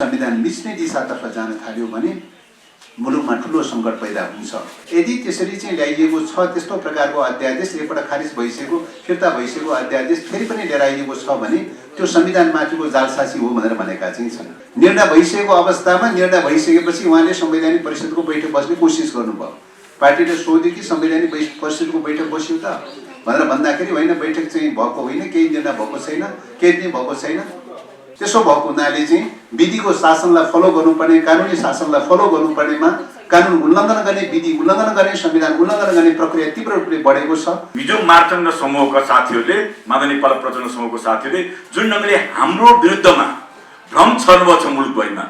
संविधान मिच्ने दिशातर्फ जान थाल्यो भने मुलुकमा ठूलो संकट पैदा हुन्छ। यदि त्यसरी चाहिँ ल्याइएको छ त्यस्तो प्रकारको अध्यादेश एकपल्ट खारिज भइसकेको फिर्ता भइसकेको अध्यादेश फेरि पनि लिएर आइएको छ भने त्यो संविधानमाथिको जालसाजी हो भनेर भनेका चाहिँ छन्। निर्णय भइसकेको अवस्थामा निर्णय भइसकेपछि उहाँले संवैधानिक परिषदको बैठक बस्ने कोसिस गर्नुभयो। पार्टीले सोध्यो कि संवैधानिक परिषदको बैठक बस्यो त भनेर भन्दाखेरि होइन, बैठक चाहिँ भएको होइन, केही निर्णय भएको छैन, केही पनि भएको छैन। त्यसो भएको हुनाले चाहिँ विधिको शासनलाई फलो गर्नुपर्ने, कानुनी शासनलाई फलो गर्नुपर्नेमा कानुन उल्लङ्घन गर्ने, विधि उल्लङ्घन गर्ने, संविधान उल्लङ्घन गर्ने प्रक्रिया तीव्र रूपले बढेको छ। हिजो मार्चण्ड समूहका साथीहरूले, मादन नेपाल प्रचण्ड समूहको साथीहरूले जुन ढङ्गले हाम्रो विरुद्धमा भ्रम छर्नुभएको छ मुलुकभरिमा,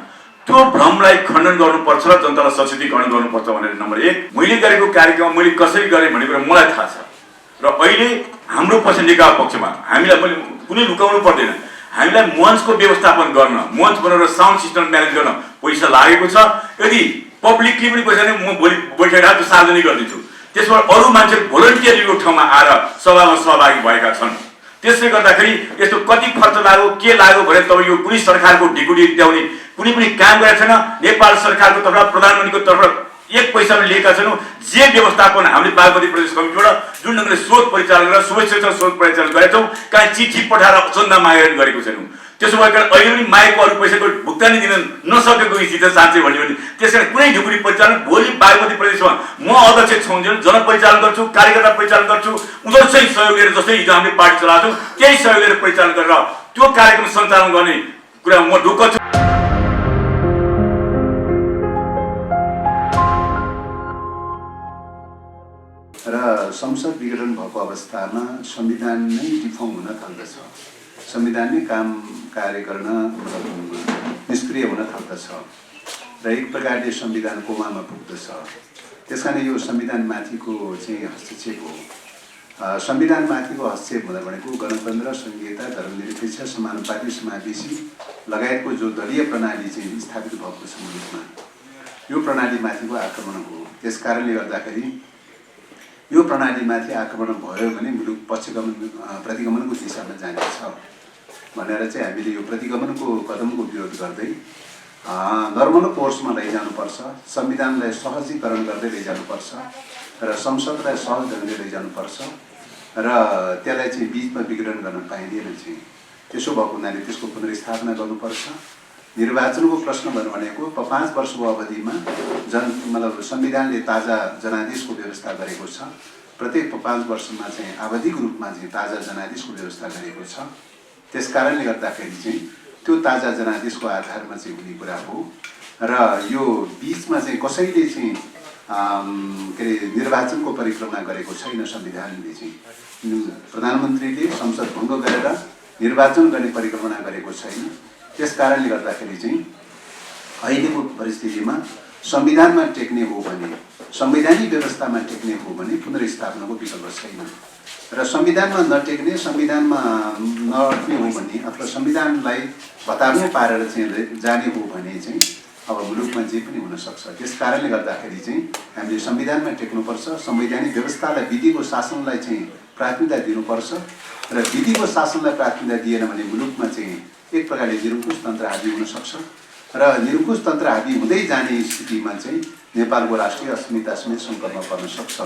त्यो भ्रमलाई खण्डन गर्नुपर्छ र जनतालाई सचेतीकरण गर्नुपर्छ भनेर नम्बर 1 मैले गरेको कार्यक्रम मैले कसरी गरेँ भन्ने कुरा मलाई थाहा छ। र अहिले हाम्रो पक्ष नेकपा पक्षमा हामीलाई मैले कुनै लुकाउनु पर्दैन। हामीलाई मञ्चको व्यवस्थापन गर्न, मञ्च बनाएर साउन्ड सिस्टम म्यानेज गर्न पैसा लागेको छ। यदि पब्लिकली पनि पैसा म भोलि बैठेर त्यो सार्वजनिक गरिदिन्छु। त्यसबाट अरू मान्छेहरू भोलन्टियरली यो ठाउँमा आएर सभामा सहभागी भएका छन्। त्यसले गर्दाखेरि यस्तो कति खर्च लाग्यो, के लाग्यो भने तपाईँ यो कुनै सरकारको ढिकुटी ल्याउने कुनै पनि काम गरेको छैन। नेपाल सरकारको तर्फबाट, प्रधानमन्त्रीको तर्फबाट एक पैसा पनि लिएका छैनौँ। जे व्यवस्थापन हामीले बागमती प्रदेश कमिटीबाट जुन ढङ्गले शोध परिचालन गरेर शुभेच्छा शोध परिचालन गरेछौँ, कहीँ चिठी पठाएर चन्दा मागेर गरेको छैनौँ। त्यसो भएर अहिले पनि मागेको अरू पैसाको भुक्तानी दिन नसकेको स्थिति साँच्चै भन्यो भने त्यस कारण कुनै ढुकुटी परिचालन भोलि बागमती प्रदेशमा म अध्यक्ष छौँजेल जनपरिचालन गर्छु, कार्यकर्ता परिचालन गर्छु, उनीहरू चाहिँ सहयोग लिएर जस्तै हिजो हामीले पार्टी चलाएको छौँ त्यही सहयोग लिएर परिचालन गरेर त्यो कार्यक्रम सञ्चालन गर्ने कुरा म ढुक्क छु। र संसद विघटन भएको अवस्थामा संविधान नै डिफर्म हुन थाल्दछ, संविधान नै काम कार्य गर्न निष्क्रिय हुन थाल्दछ र एक प्रकारले संविधान कोमामा पुग्दछ। त्यसकारण यो संविधानमाथिको चाहिँ हस्तक्षेप हो। संविधानमाथिको हस्तक्षेप हुँदा भनेको गणतन्त्र, संघीयता, धर्मनिरपेक्ष, समानुपातिक, समावेशी लगायतको जो दलीय प्रणाली चाहिँ स्थापित भएको छ मुलुकमा, यो प्रणालीमाथिको आक्रमण हो। त्यसकारणले गर्दाखेरि यो प्रणालीमाथि आक्रमण भयो भने मुलुक प्रतिगमनको दिशामा जानेछ भनेर चाहिँ हामीले यो प्रतिगमनको कदमको विरोध गर्दै नर्मल कोर्समा लैजानुपर्छ, संविधानलाई सहजीकरण गर्दै लैजानुपर्छ र संसदलाई सहज ढङ्गले लैजानुपर्छ र त्यसलाई चाहिँ बिचमा विघटन गर्न पाइँदैन। चाहिँ त्यसो भएको हुनाले त्यसको पुनर्स्थापना गर्नुपर्छ। निर्वाचनको प्रश्न भनेको 5 वर्षको अवधिमा मतलब संविधानले ताजा जनादेशको व्यवस्था गरेको छ। प्रत्येक 5 वर्षमा चाहिँ आवधिक रूपमा चाहिँ ताजा जनादेशको व्यवस्था गरेको छ। त्यसकारणले गर्दाखेरि चाहिँ त्यो ताजा जनादेशको आधारमा चाहिँ हुने कुरा हो र यो बिचमा चाहिँ कसैले चाहिँ के अरे निर्वाचनको परिक्रमा गरेको छैन। संविधानले चाहिँ प्रधानमन्त्रीले संसद भङ्ग गरेर निर्वाचन गर्ने परिकल्पना गरेको छैन। त्यसकारणले गर्दाखेरि चाहिँ अहिलेको परिस्थितिमा संविधानमा टेक्ने हो भने, संवैधानिक व्यवस्थामा टेक्ने हो भने पुनर्स्थापनाको विकल्प छैन र संविधानमा नटेक्ने, संविधानमा नअट्ने हो भने अथवा संविधानलाई भताभुङ पारेर चाहिँ जाने हो भने चाहिँ अब मुलुकमा जे पनि हुन सक्छ। त्यसकारणले गर्दाखेरि चाहिँ हामीले संविधानमा टेक्नुपर्छ, संवैधानिक व्यवस्थालाई, विधिको शासनलाई चाहिँ प्राथमिकता दिनुपर्छ र विधिको शासनलाई प्राथमिकता दिएन भने मुलुकमा चाहिँ एक प्रकारले निरङ्कुश तन्त्र हावी हुन सक्छ र निरङ्कुश तन्त्र हावी हुँदै जाने स्थितिमा चाहिँ नेपालको राष्ट्रिय अस्मिता समेत सङ्कटमा पर्न सक्छ।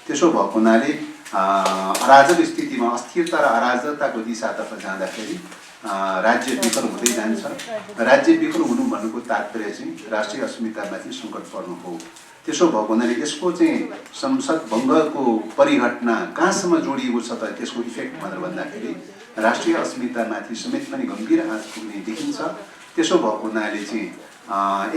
त्यसो भएको हुनाले अराजक स्थितिमा अस्थिरता र अराजकताको दिशातर्फ जाँदाखेरि राज्य विफल हुँदै जान्छ। राज्य विफल हुनु भन्नुको तात्पर्य चाहिँ राष्ट्रिय अस्मितामाथि सङ्कट पर्नु हो। त्यसो भएको हुनाले यसको चाहिँ संसद भङ्गको परिघटना कहाँसम्म जोडिएको छ त त्यसको इफेक्ट भनेर भन्दाखेरि राष्ट्रिय अस्मितामाथि समेत पनि गम्भीर आँच पुग्ने देखिन्छ। त्यसो भएको हुनाले चाहिँ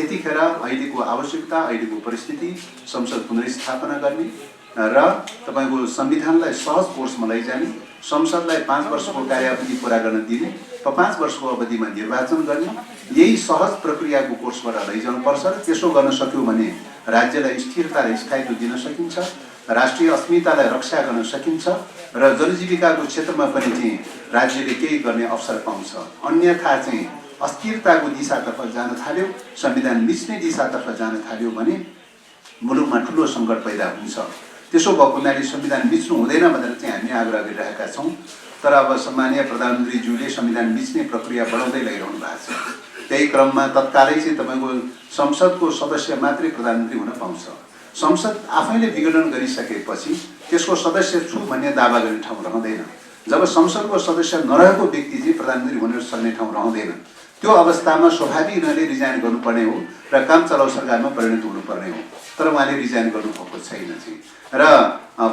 यतिखेर अहिलेको आवश्यकता, अहिलेको परिस्थिति संसद पुनर्स्थापना गर्ने र तपाईँको संविधानलाई सहज कोर्समा लैजाने, संसदलाई 5 वर्षको कार्यावधि पुरा गर्न दिने, 5 वर्षको अवधिमा निर्वाचन गर्ने, यही सहज प्रक्रियाको कोर्सबाट लैजानुपर्छ र त्यसो गर्न सक्यो भने राज्यलाई स्थिरता र स्थायित्व दिन सकिन्छ, राष्ट्रिय अस्मितालाई रक्षा गर्न सकिन्छ र जनजीविकाको क्षेत्रमा पनि चाहिँ राज्यले केही गर्ने अवसर पाउँछ। अन्यथा चाहिँ अस्थिरताको दिशातर्फ जान थाल्यो, संविधान मिच्ने दिशातर्फ जान थाल्यो भने मुलुकमा ठुलो सङ्कट पैदा हुन्छ। त्यसो भएको हुनाले संविधान मिच्नु हुँदैन भनेर चाहिँ हामी आग्रह गरिरहेका छौँ। तर अब सम्माननीय प्रधानमन्त्रीज्यूले संविधान मिच्ने प्रक्रिया बढाउँदै लैरहनु भएको छ। त्यही क्रममा तत्कालै चाहिँ तपाईँको संसदको सदस्य मात्रै प्रधानमन्त्री हुन पाउँछ। संसद आफैले विघटन गरिसकेपछि त्यसको सदस्य छु भन्ने दावा गर्ने ठाउँ रहँदैन। जब संसदको सदस्य नरहेको व्यक्ति चाहिँ प्रधानमन्त्री हुन सक्ने ठाउँ रहँदैन। त्यो अवस्थामा स्वाभाविक उनीहरूले रिजाइन गर्नुपर्ने हो र काम चलाउ सरकारमा परिणत हुनुपर्ने हो। तर उहाँले रिजाइन गर्नुभएको छैन चाहिँ र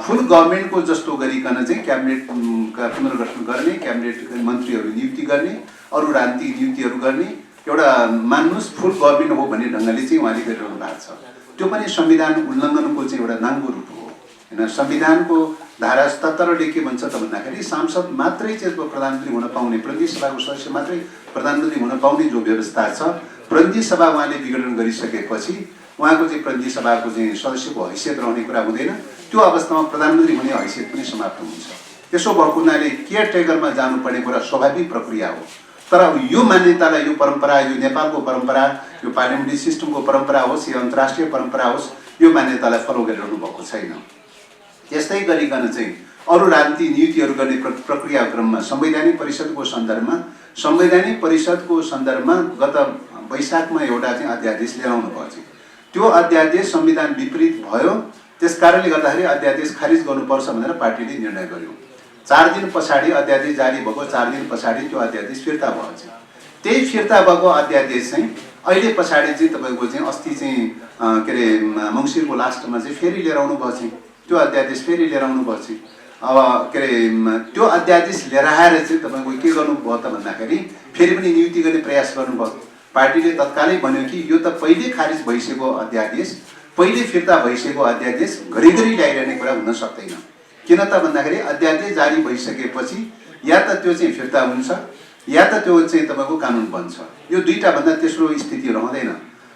फुल गभर्मेन्टको जस्तो गरिकन चाहिँ क्याबिनेटका पुनर्गठन गर्ने, क्याबिनेट मन्त्रीहरू नियुक्ति गर्ने, अरू राजनीतिक नियुक्तिहरू गर्ने, एउटा मान्नुहोस् फुल गभर्मेन्ट हो भन्ने ढङ्गले चाहिँ उहाँले गरिरहनु भएको छ। त्यो पनि संविधान उल्लङ्घनको चाहिँ एउटा नाङ्गो रूप हो होइन। संविधानको धारा 77ले के भन्छ त भन्दाखेरि सांसद मात्रै चाहिँ प्रधानमन्त्री हुन पाउने, प्रतिनिधि सभाको सदस्य मात्रै प्रधानमन्त्री हुन पाउने जो व्यवस्था छ, प्रतिनिधि सभा उहाँले विघटन गरिसकेपछि उहाँको चाहिँ प्रतिनिधि सभाको चाहिँ सदस्यको हैसियत रहने कुरा हुँदैन। त्यो अवस्थामा प्रधानमन्त्री हुने हैसियत पनि समाप्त हुन्छ। त्यसो भएको हुनाले केयर टेकरमा जानुपर्ने कुरा स्वाभाविक प्रक्रिया हो। तर यो मान्यतालाई, यो परम्परा, यो नेपालको परम्परा, यो पार्लियामेन्ट्री सिस्टमको परम्परा होस् या अन्तर्राष्ट्रिय परम्परा होस्, यो मान्यतालाई फलो गरिरहनु भएको छैन। त्यस्तै गरिकन चाहिँ अरू राजनीतिक नियुक्तिहरू गर्ने प्रक्रिया क्रममा संवैधानिक परिषदको सन्दर्भमा गत वैशाखमा एउटा चाहिँ अध्यादेश ल्याउनु पर्छ। त्यो अध्यादेश संविधान विपरीत भयो। त्यसकारणले गर्दाखेरि अध्यादेश खारिज गर्नुपर्छ भनेर पार्टीले निर्णय गर्यो। 4 दिन पछाडि अध्यादेश जारी भएको 4 दिन पछाडि त्यो अध्यादेश फिर्ता भयो। त्यही फिर्ता भएको अध्यादेश चाहिँ अहिले पछाडि चाहिँ तपाईँको चाहिँ अस्ति चाहिँ के अरे मङ्सिरको लास्टमा चाहिँ फेरि लिएर आउनु भयो चाहिँ त्यो अध्यादेश फेरि लिएर आउनु भयो चाहिँ। अब के अरे त्यो अध्यादेश लिएर आएर चाहिँ तपाईँको के गर्नुभयो त भन्दाखेरि फेरि पनि नियुक्ति गर्ने प्रयास गर्नुभयो। पार्टीले तत्कालै भन्यो कि यो त पहिले खारिज भइसकेको अध्यादेश, पहिले फिर्ता भइसकेको अध्यादेश घरिघरि ल्याइरहने कुरा हुन सक्दैन। किन त भन्दाखेरि अध्यादेश जारी भइसकेपछि या त त्यो चाहिँ फिर्ता हुन्छ या त त्यो चाहिँ तपाईँको कानुन बन्छ। यो दुईटा भन्दा तेस्रो स्थिति रहँदैन।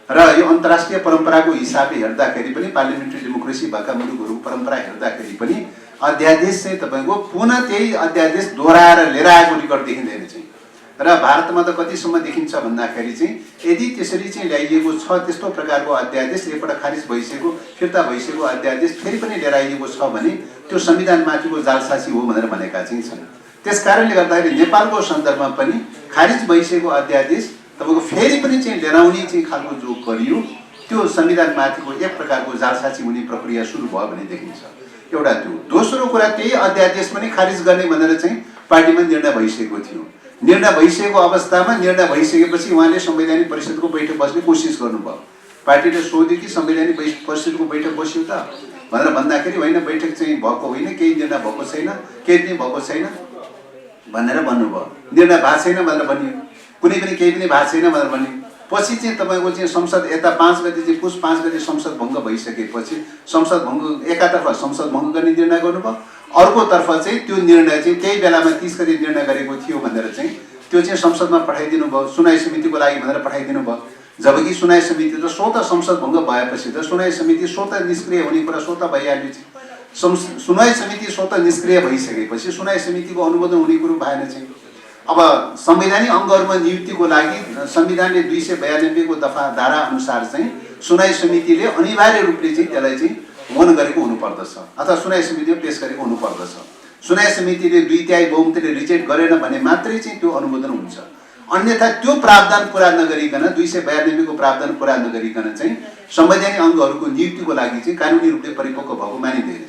र यो अन्तर्राष्ट्रिय परम्पराको हिसाबले हेर्दाखेरि पनि, पार्लियामेन्ट्री डेमोक्रेसी भएका मुलुकहरूको परम्परा हेर्दाखेरि पनि अध्यादेश चाहिँ तपाईँको पुनः त्यही अध्यादेश दोहोऱ्याएर लिएर आएको रेकर्ड देखिँदैन चाहिँ। र भारतमा त कतिसम्म देखिन्छ भन्दाखेरि चाहिँ यदि त्यसरी चाहिँ ल्याइएको छ त्यस्तो प्रकारको अध्यादेश, एकपल्ट खारिज भइसकेको फिर्ता भइसकेको अध्यादेश फेरि पनि लिएर आइएको छ भने त्यो संविधानमाथिको जालसाजी हो भनेर भनेका चाहिँ छन्। त्यसकारणले गर्दाखेरि नेपालको सन्दर्भमा पनि खारिज भइसकेको अध्यादेश तपाईँको फेरि पनि चाहिँ लिएर आउने चाहिँ खालको जो गरियो त्यो संविधानमाथिको एक प्रकारको जालसाजी हुने प्रक्रिया सुरु भयो भने देखिन्छ। एउटा त्यो। दोस्रो कुरा, त्यही अध्यादेश पनि खारिज गर्ने भनेर चाहिँ पार्टीमा निर्णय भइसकेको थियो। निर्णय भइसकेको अवस्थामा निर्णय भइसकेपछि उहाँले संवैधानिक परिषदको बैठक बस्ने कोसिस गर्नुभयो। पार्टीले सोध्यो कि संवैधानिक परिषदको बैठक बस्यो त भनेर भन्दाखेरि होइन, बैठक चाहिँ भएको होइन, केही निर्णय भएको छैन, केही पनि भएको छैन भनेर भन्नुभयो। निर्णय भएको छैन भनेर भनियो, कुनै पनि केही पनि भएको छैन भनेर भनियो। पछि चाहिँ तपाईँको चाहिँ संसद यता 5 गते चाहिँ पुस 5 गते संसद भङ्ग भइसकेपछि संसद भङ्ग एकातर्फ संसद भङ्ग गर्ने निर्णय गर्नुभयो, अर्कोतर्फ चाहिँ त्यो निर्णय चाहिँ त्यही बेलामा 30 गते निर्णय गरेको थियो भनेर चाहिँ त्यो चाहिँ संसदमा पठाइदिनु भयो, सुनाइ समितिको लागि भनेर पठाइदिनु भयो। जबकि सुनाइ समिति त स्वतः संसद भङ्ग भएपछि त सुनाइ समिति स्वतः निष्क्रिय हुने कुरा स्वतः भइहाल्यो चाहिँ। सुनाइ समिति स्वतः निष्क्रिय भइसकेपछि सुनाइ समितिको अनुमोदन हुने कुरो भएन चाहिँ। अब संवैधानिक अङ्गहरूमा नियुक्तिको लागि संविधानले 292 को दफा धारा अनुसार चाहिँ सुनाइ समितिले अनिवार्य रूपले चाहिँ त्यसलाई चाहिँ मन गरेको हुनुपर्दछ अथवा सुनाइ समितिले पेश गरेको हुनुपर्दछ। सुनाइ समितिले 2/3 बहुमतले रिजेक्ट गरेन भने मात्रै चाहिँ त्यो अनुमोदन हुन्छ। अन्यथा त्यो प्रावधान पुरा नगरिकन 292 को प्रावधान पुरा नगरिकन चाहिँ संवैधानिक अङ्गहरूको नियुक्तिको लागि चाहिँ कानुनी रूपले परिपक्व भएको मानिँदैन।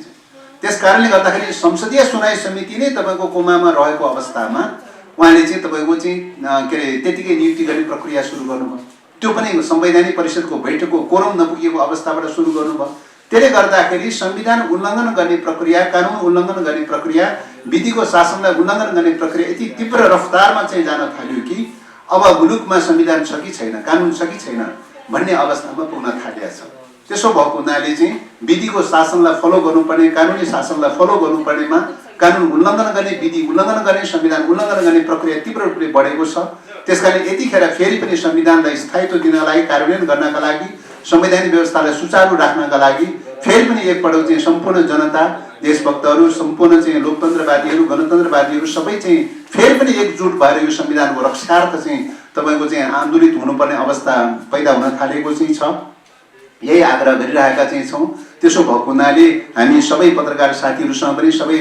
त्यसकारणले गर्दाखेरि संसदीय सुनाइ समिति नै तपाईँको कोमामा रहेको अवस्थामा उहाँले चाहिँ तपाईँको चाहिँ के अरे त्यतिकै नियुक्ति गर्ने प्रक्रिया सुरु गर्नुभयो। त्यो पनि संवैधानिक परिषदको बैठकको कोरम नपुगेको अवस्थाबाट सुरु गर्नुभयो। त्यसले गर्दाखेरि संविधान उल्लङ्घन गर्ने प्रक्रिया, कानुन उल्लङ्घन गर्ने प्रक्रिया, विधिको शासनलाई उल्लङ्घन गर्ने प्रक्रिया यति तीव्र रफ्तारमा चाहिँ जान थाल्यो कि अब मुलुकमा संविधान छ कि छैन, कानुन छ कि छैन भन्ने अवस्थामा पुग्न थालेको छ। त्यसो भएको हुनाले चाहिँ विधिको शासनलाई फलो गर्नुपर्ने, कानुनी शासनलाई फलो गर्नुपर्नेमा कानुन उल्लङ्घन गर्ने, विधि उल्लङ्घन गर्ने, संविधान उल्लङ्घन गर्ने प्रक्रिया तीव्र रूपले बढेको छ। त्यसकारण यतिखेर फेरि पनि संविधानलाई स्थायित्व दिनका लागि, कार्यान्वयन गर्नका लागि, संवैधानिक व्यवस्थालाई सुचारू राख्नका लागि फेरि पनि एकपल्ट चाहिँ सम्पूर्ण जनता, देशभक्तहरू, सम्पूर्ण चाहिँ लोकतन्त्रवादीहरू, गणतन्त्रवादीहरू सबै चाहिँ फेरि पनि एकजुट भएर यो संविधानको रक्षार्थ चाहिँ तपाईँको चाहिँ आन्दोलित हुनुपर्ने अवस्था पैदा हुन थालेको चाहिँ छ। यही आग्रह गरिरहेका चाहिँ छौँ। त्यसो भएको हुनाले हामी सबै पत्रकार साथीहरूसँग पनि, सबै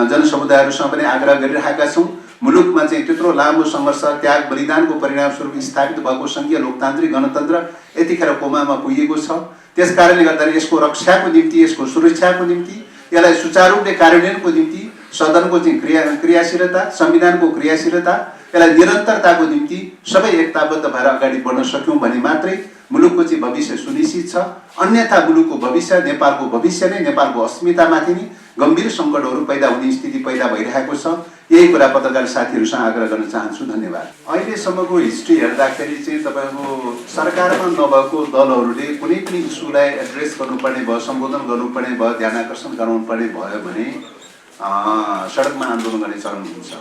जनसमुदायहरूसँग पनि आग्रह गरिरहेका छौँ। मुलुकमा चाहिँ त्यत्रो लामो सङ्घर्ष त्याग बलिदानको परिणामस्वरूप स्थापित भएको सङ्घीय लोकतान्त्रिक गणतन्त्र यतिखेर कोमामा पुगेको छ। त्यस कारणले गर्दाखेरि यसको रक्षाको निम्ति, यसको सुरक्षाको निम्ति, यसलाई सुचारू रूपले कार्यान्वयनको निम्ति सदनको चाहिँ क्रियाशीलता, संविधानको क्रियाशीलता, यसलाई निरन्तरताको निम्ति सबै एकताबद्ध भएर अगाडि बढ्न सक्यौँ भने मात्रै मुलुकको चाहिँ भविष्य सुनिश्चित छ। अन्यथा मुलुकको भविष्य, नेपालको भविष्य नै, नेपालको अस्मितामाथि नै गम्भीर सङ्कटहरू पैदा हुने स्थिति पैदा भइरहेको छ। यही कुरा पत्रकार साथीहरूसँग आग्रह गर्न चाहन्छु। धन्यवाद। अहिलेसम्मको हिस्ट्री हेर्दाखेरि चाहिँ तपाईँको सरकारमा नभएको दलहरूले कुनै पनि इस्युलाई एड्रेस गर्नुपर्ने भयो, सम्बोधन गर्नुपर्ने भयो, ध्यान आकर्षण गराउनुपर्ने भयो भने सडकमा आन्दोलन गर्ने चलन हुन्छ,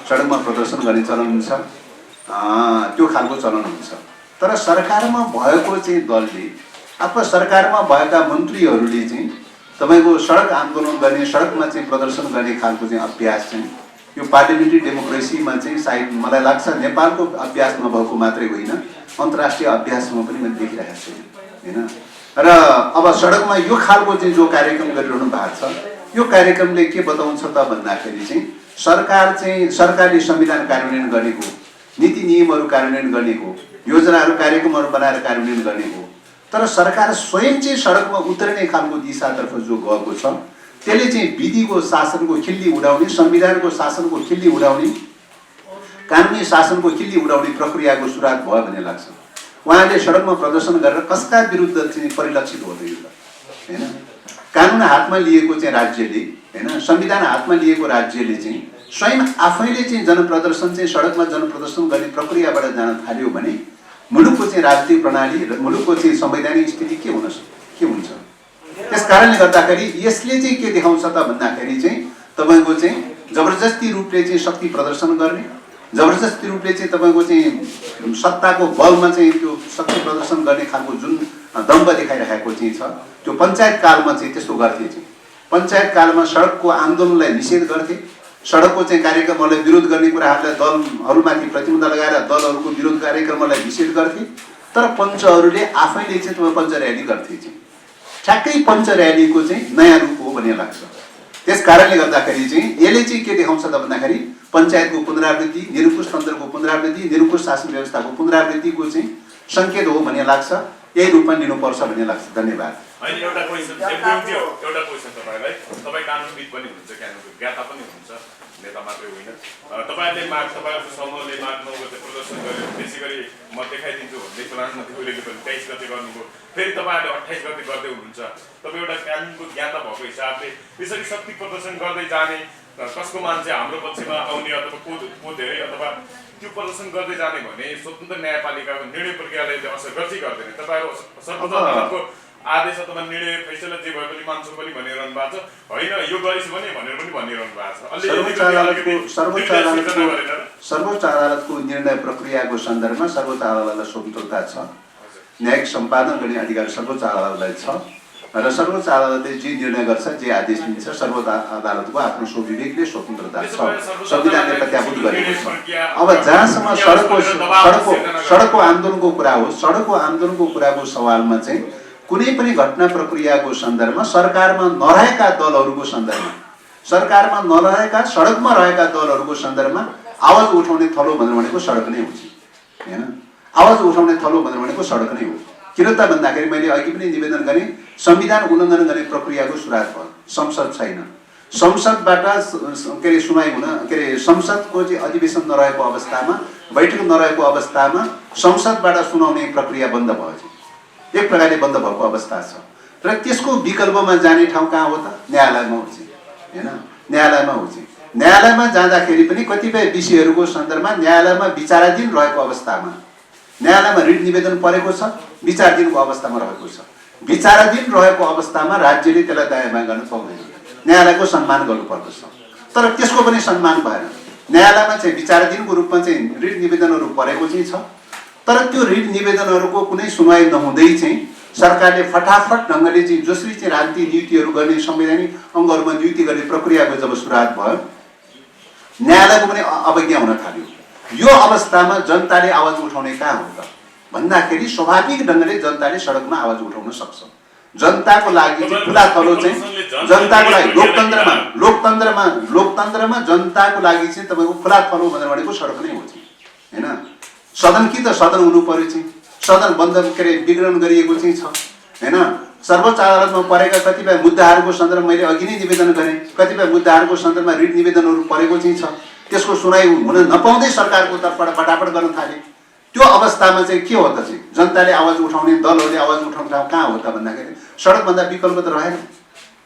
सडकमा प्रदर्शन गर्ने चलन हुन्छ, त्यो खालको चलन हुन्छ। तर सरकारमा भएको चाहिँ दलले अथवा सरकारमा भएका मन्त्रीहरूले चाहिँ तपाईँको सडक आन्दोलन गर्ने, सडकमा चाहिँ प्रदर्शन गर्ने खालको चाहिँ अभ्यास चाहिँ यो पार्लियामेन्ट्री डेमोक्रेसीमा चाहिँ सायद मलाई लाग्छ नेपालको अभ्यास नभएको मात्रै होइन, अन्तर्राष्ट्रिय अभ्यासमा पनि मैले देखिरहेको छु होइन। र अब सडकमा यो खालको चाहिँ जो कार्यक्रम गरिरहनु भएको छ, यो कार्यक्रमले के बताउँछ त भन्दाखेरि चाहिँ सरकारले संविधान कार्यान्वयन गरेको, नीति नियमहरू कार्यान्वयन गरेको, योजनाहरू कार्यक्रमहरू बनाएर कार्यान्वयन गरेको, तर सरकार स्वयं चाहिँ सडकमा उत्रने खालको दिशातर्फ जो गएको छ, त्यसले चाहिँ विधिको शासनको खिल्ली उडाउने, संविधानको शासनको खिल्ली उडाउने, कानुनी शासनको खिल्ली उडाउने प्रक्रियाको सुरुवात भयो भन्ने लाग्छ। उहाँले सडकमा प्रदर्शन गरेर कसका विरुद्ध चाहिँ परिलक्षित हुँदैन होइन। कानुन हातमा लिएको चाहिँ राज्यले होइन, संविधान हातमा लिएको राज्यले चाहिँ स्वयं आफैले चाहिँ जनप्रदर्शन चाहिँ सडकमा जनप्रदर्शन गर्ने प्रक्रियाबाट जान थाल्यो भने मुलुकको चाहिँ राजनीतिक प्रणाली, मुलुकको चाहिँ संवैधानिक स्थिति के हुन्छ। त्यस कारणले गर्दाखेरि यसले चाहिँ के देखाउँछ त भन्दाखेरि चाहिँ तपाईँको चाहिँ जबरजस्ती रूपले चाहिँ शक्ति प्रदर्शन गर्ने, जबरजस्ती रूपले चाहिँ तपाईँको चाहिँ सत्ताको बलमा चाहिँ त्यो शक्ति प्रदर्शन गर्ने खालको जुन दम्भ देखाइरहेको चाहिँ छ, त्यो पञ्चायत कालमा चाहिँ त्यस्तो गर्थे। चाहिँ पञ्चायत कालमा सडकको आन्दोलनलाई निषेध गर्थे, सडकको चाहिँ कार्यक्रमहरूलाई विरोध गर्ने कुराहरूलाई दलहरूमाथि प्रतिबन्ध लगाएर दलहरूको विरोध कार्यक्रमलाई निषेध गर्थे। तर पञ्चहरूले आफैले चाहिँ तपाईँ पञ्च र्याली गर्थे। चाहिँ ठ्याक्कै पञ्च र्यालीको चाहिँ नयाँ रूप हो भन्ने लाग्छ। त्यस कारणले गर्दाखेरि चाहिँ यसले चाहिँ के देखाउँछ त भन्दाखेरि पञ्चायतको पुनरावृत्ति, निरङ्कुश तन्त्रको पुनरावृत्ति, निरङ्कुश शासन व्यवस्थाको पुनरावृत्तिको चाहिँ सङ्केत हो भन्ने लाग्छ। यही रूपमा लिनुपर्छ भन्ने लाग्छ। धन्यवाद। होइन, एउटा क्वेसन तपाईँलाई, तपाईँ कानुनविद पनि हुनुहुन्छ, ज्ञाता पनि हुनुहुन्छ, नेता मात्रै होइन। तपाईँहरूले तपाईँहरूको समूहले माघ 9 गते प्रदर्शन गर्यो, त्यसै गरी म देखाइदिन्छु भन्दै प्रधानमन्त्री ओलीले पनि 23 गते गर्नुभयो, फेरि तपाईँहरूले 28 गते गर्दै हुनुहुन्छ। तपाईँ एउटा कानुनको ज्ञाता भएको हिसाबले यसरी शक्ति प्रदर्शन गर्दै जाने, कसको मान्छे हाम्रो पक्षमा आउने अथवा को धेरै अथवा त्यो प्रदर्शन गर्दै जाने भने स्वतन्त्र न्यायपालिकाको निर्णय प्रक्रियाले असर गर्छ गर्दैन? तपाईँहरू सर्वोच्च अदालतको आदेश अथवा निर्णय फैसला जे भए पनि मान्छौँ पनि भनिरहनु भएको छ, होइन यो गरिस् भने भनेर पनि भनिरहनु भएको छ। सर्वोच्च अदालतको निर्णय प्रक्रियाको सन्दर्भमा सर्वोच्च अदालतलाई स्वतन्त्रता छ, न्यायिक सम्पादन गर्ने अधिकार सर्वोच्च अदालतलाई छ र सर्वोच्च अदालतले जे निर्णय गर्छ, जे आदेश दिन्छ, सर्वोच्च अदालतको आफ्नो स्वविवेकले स्वतन्त्रता छ, संविधानले प्रत्याभूत गरेको छ। अब जहाँसम्म सडकको आन्दोलनको कुरा हो, सडकको आन्दोलनको कुराको सवालमा चाहिँ कुनै पनि घटना प्रक्रियाको सन्दर्भमा सरकारमा नरहेका दलहरूको सन्दर्भमा, सरकारमा नरहेका सडकमा रहेका दलहरूको सन्दर्भमा आवाज उठाउने थलो भनेको सडक नै हो होइन। आवाज उठाउने थलो भनेको सडक नै हो। किन त भन्दाखेरि मैले अघि पनि निवेदन गरेँ, संविधान उल्लङ्घन गर्ने प्रक्रियाको सुरुवात भयो। संसद छैन, संसदबाट सुनाइ हुन संसदको चाहिँ अधिवेशन नरहेको अवस्थामा, बैठक नरहेको अवस्थामा संसदबाट सुनाउने प्रक्रिया बन्द भयो। एक प्रकारले बन्द भएको अवस्था छ र त्यसको विकल्पमा जाने ठाउँ कहाँ हो त? न्यायालयमा हो चाहिँ होइन। न्यायालयमा हो चाहिँ न्यायालयमा जाँदाखेरि पनि कतिपय विषयहरूको सन्दर्भमा न्यायालयमा विचाराधीन रहेको अवस्थामा, न्यायालयमा रिट निवेदन परेको छ, विचाराधीनको अवस्थामा रहेको छ। विचाराधीन रहेको अवस्थामा राज्यले त्यसलाई दायाँ बायाँ गर्न पाउँदैन, न्यायालयको सम्मान गर्नुपर्दछ। तर त्यसको पनि सम्मान भएन। न्यायालयमा चाहिँ विचाराधीनको रूपमा चाहिँ रिट निवेदनहरू परेको चाहिँ छ, तर त्यो रिट निवेदनहरूको कुनै सुनवाई नहुँदै चाहिँ सरकारले फटाफट ढङ्गले चाहिँ जसरी चाहिँ राजनीतिक नियुक्तिहरू गर्ने, संवैधानिक अङ्गहरूमा नियुक्ति गर्ने प्रक्रियाको जब सुरुवात भयो, न्यायालयको पनि अवज्ञा हुन थाल्यो। यो अवस्थामा जनताले आवाज उठाउने कहाँ हो त भन्दाखेरि स्वाभाविक ढङ्गले जनताले सडकमा आवाज उठाउन सक्छ। जनताको लागि चाहिँ खुला थलो चाहिँ जनताको लागि लोकतन्त्रमा जनताको लागि चाहिँ तपाईँको खुला थलो भनेर भनेको सडक नै हो चाहिँ होइन। सदन कि त सदन हुनु पर्यो चाहिँ, सदन बन्द के अरे विघटन गरिएको चाहिँ छ होइन। सर्वोच्च अदालतमा परेका कतिपय मुद्दाहरूको सन्दर्भमा मैले अघि नै निवेदन गरेँ, कतिपय मुद्दाहरूको सन्दर्भमा रिट निवेदनहरू परेको चाहिँ छ, त्यसको सुनाइ हुन नपाउँदै सरकारको तर्फबाट फटाफट गर्न थाले। त्यो अवस्थामा चाहिँ के हो त चाहिँ जनताले आवाज उठाउने दलहरूले आवाज उठाउने ठाउँ कहाँ हो त भन्दाखेरि सडकभन्दा विकल्प त रहेन।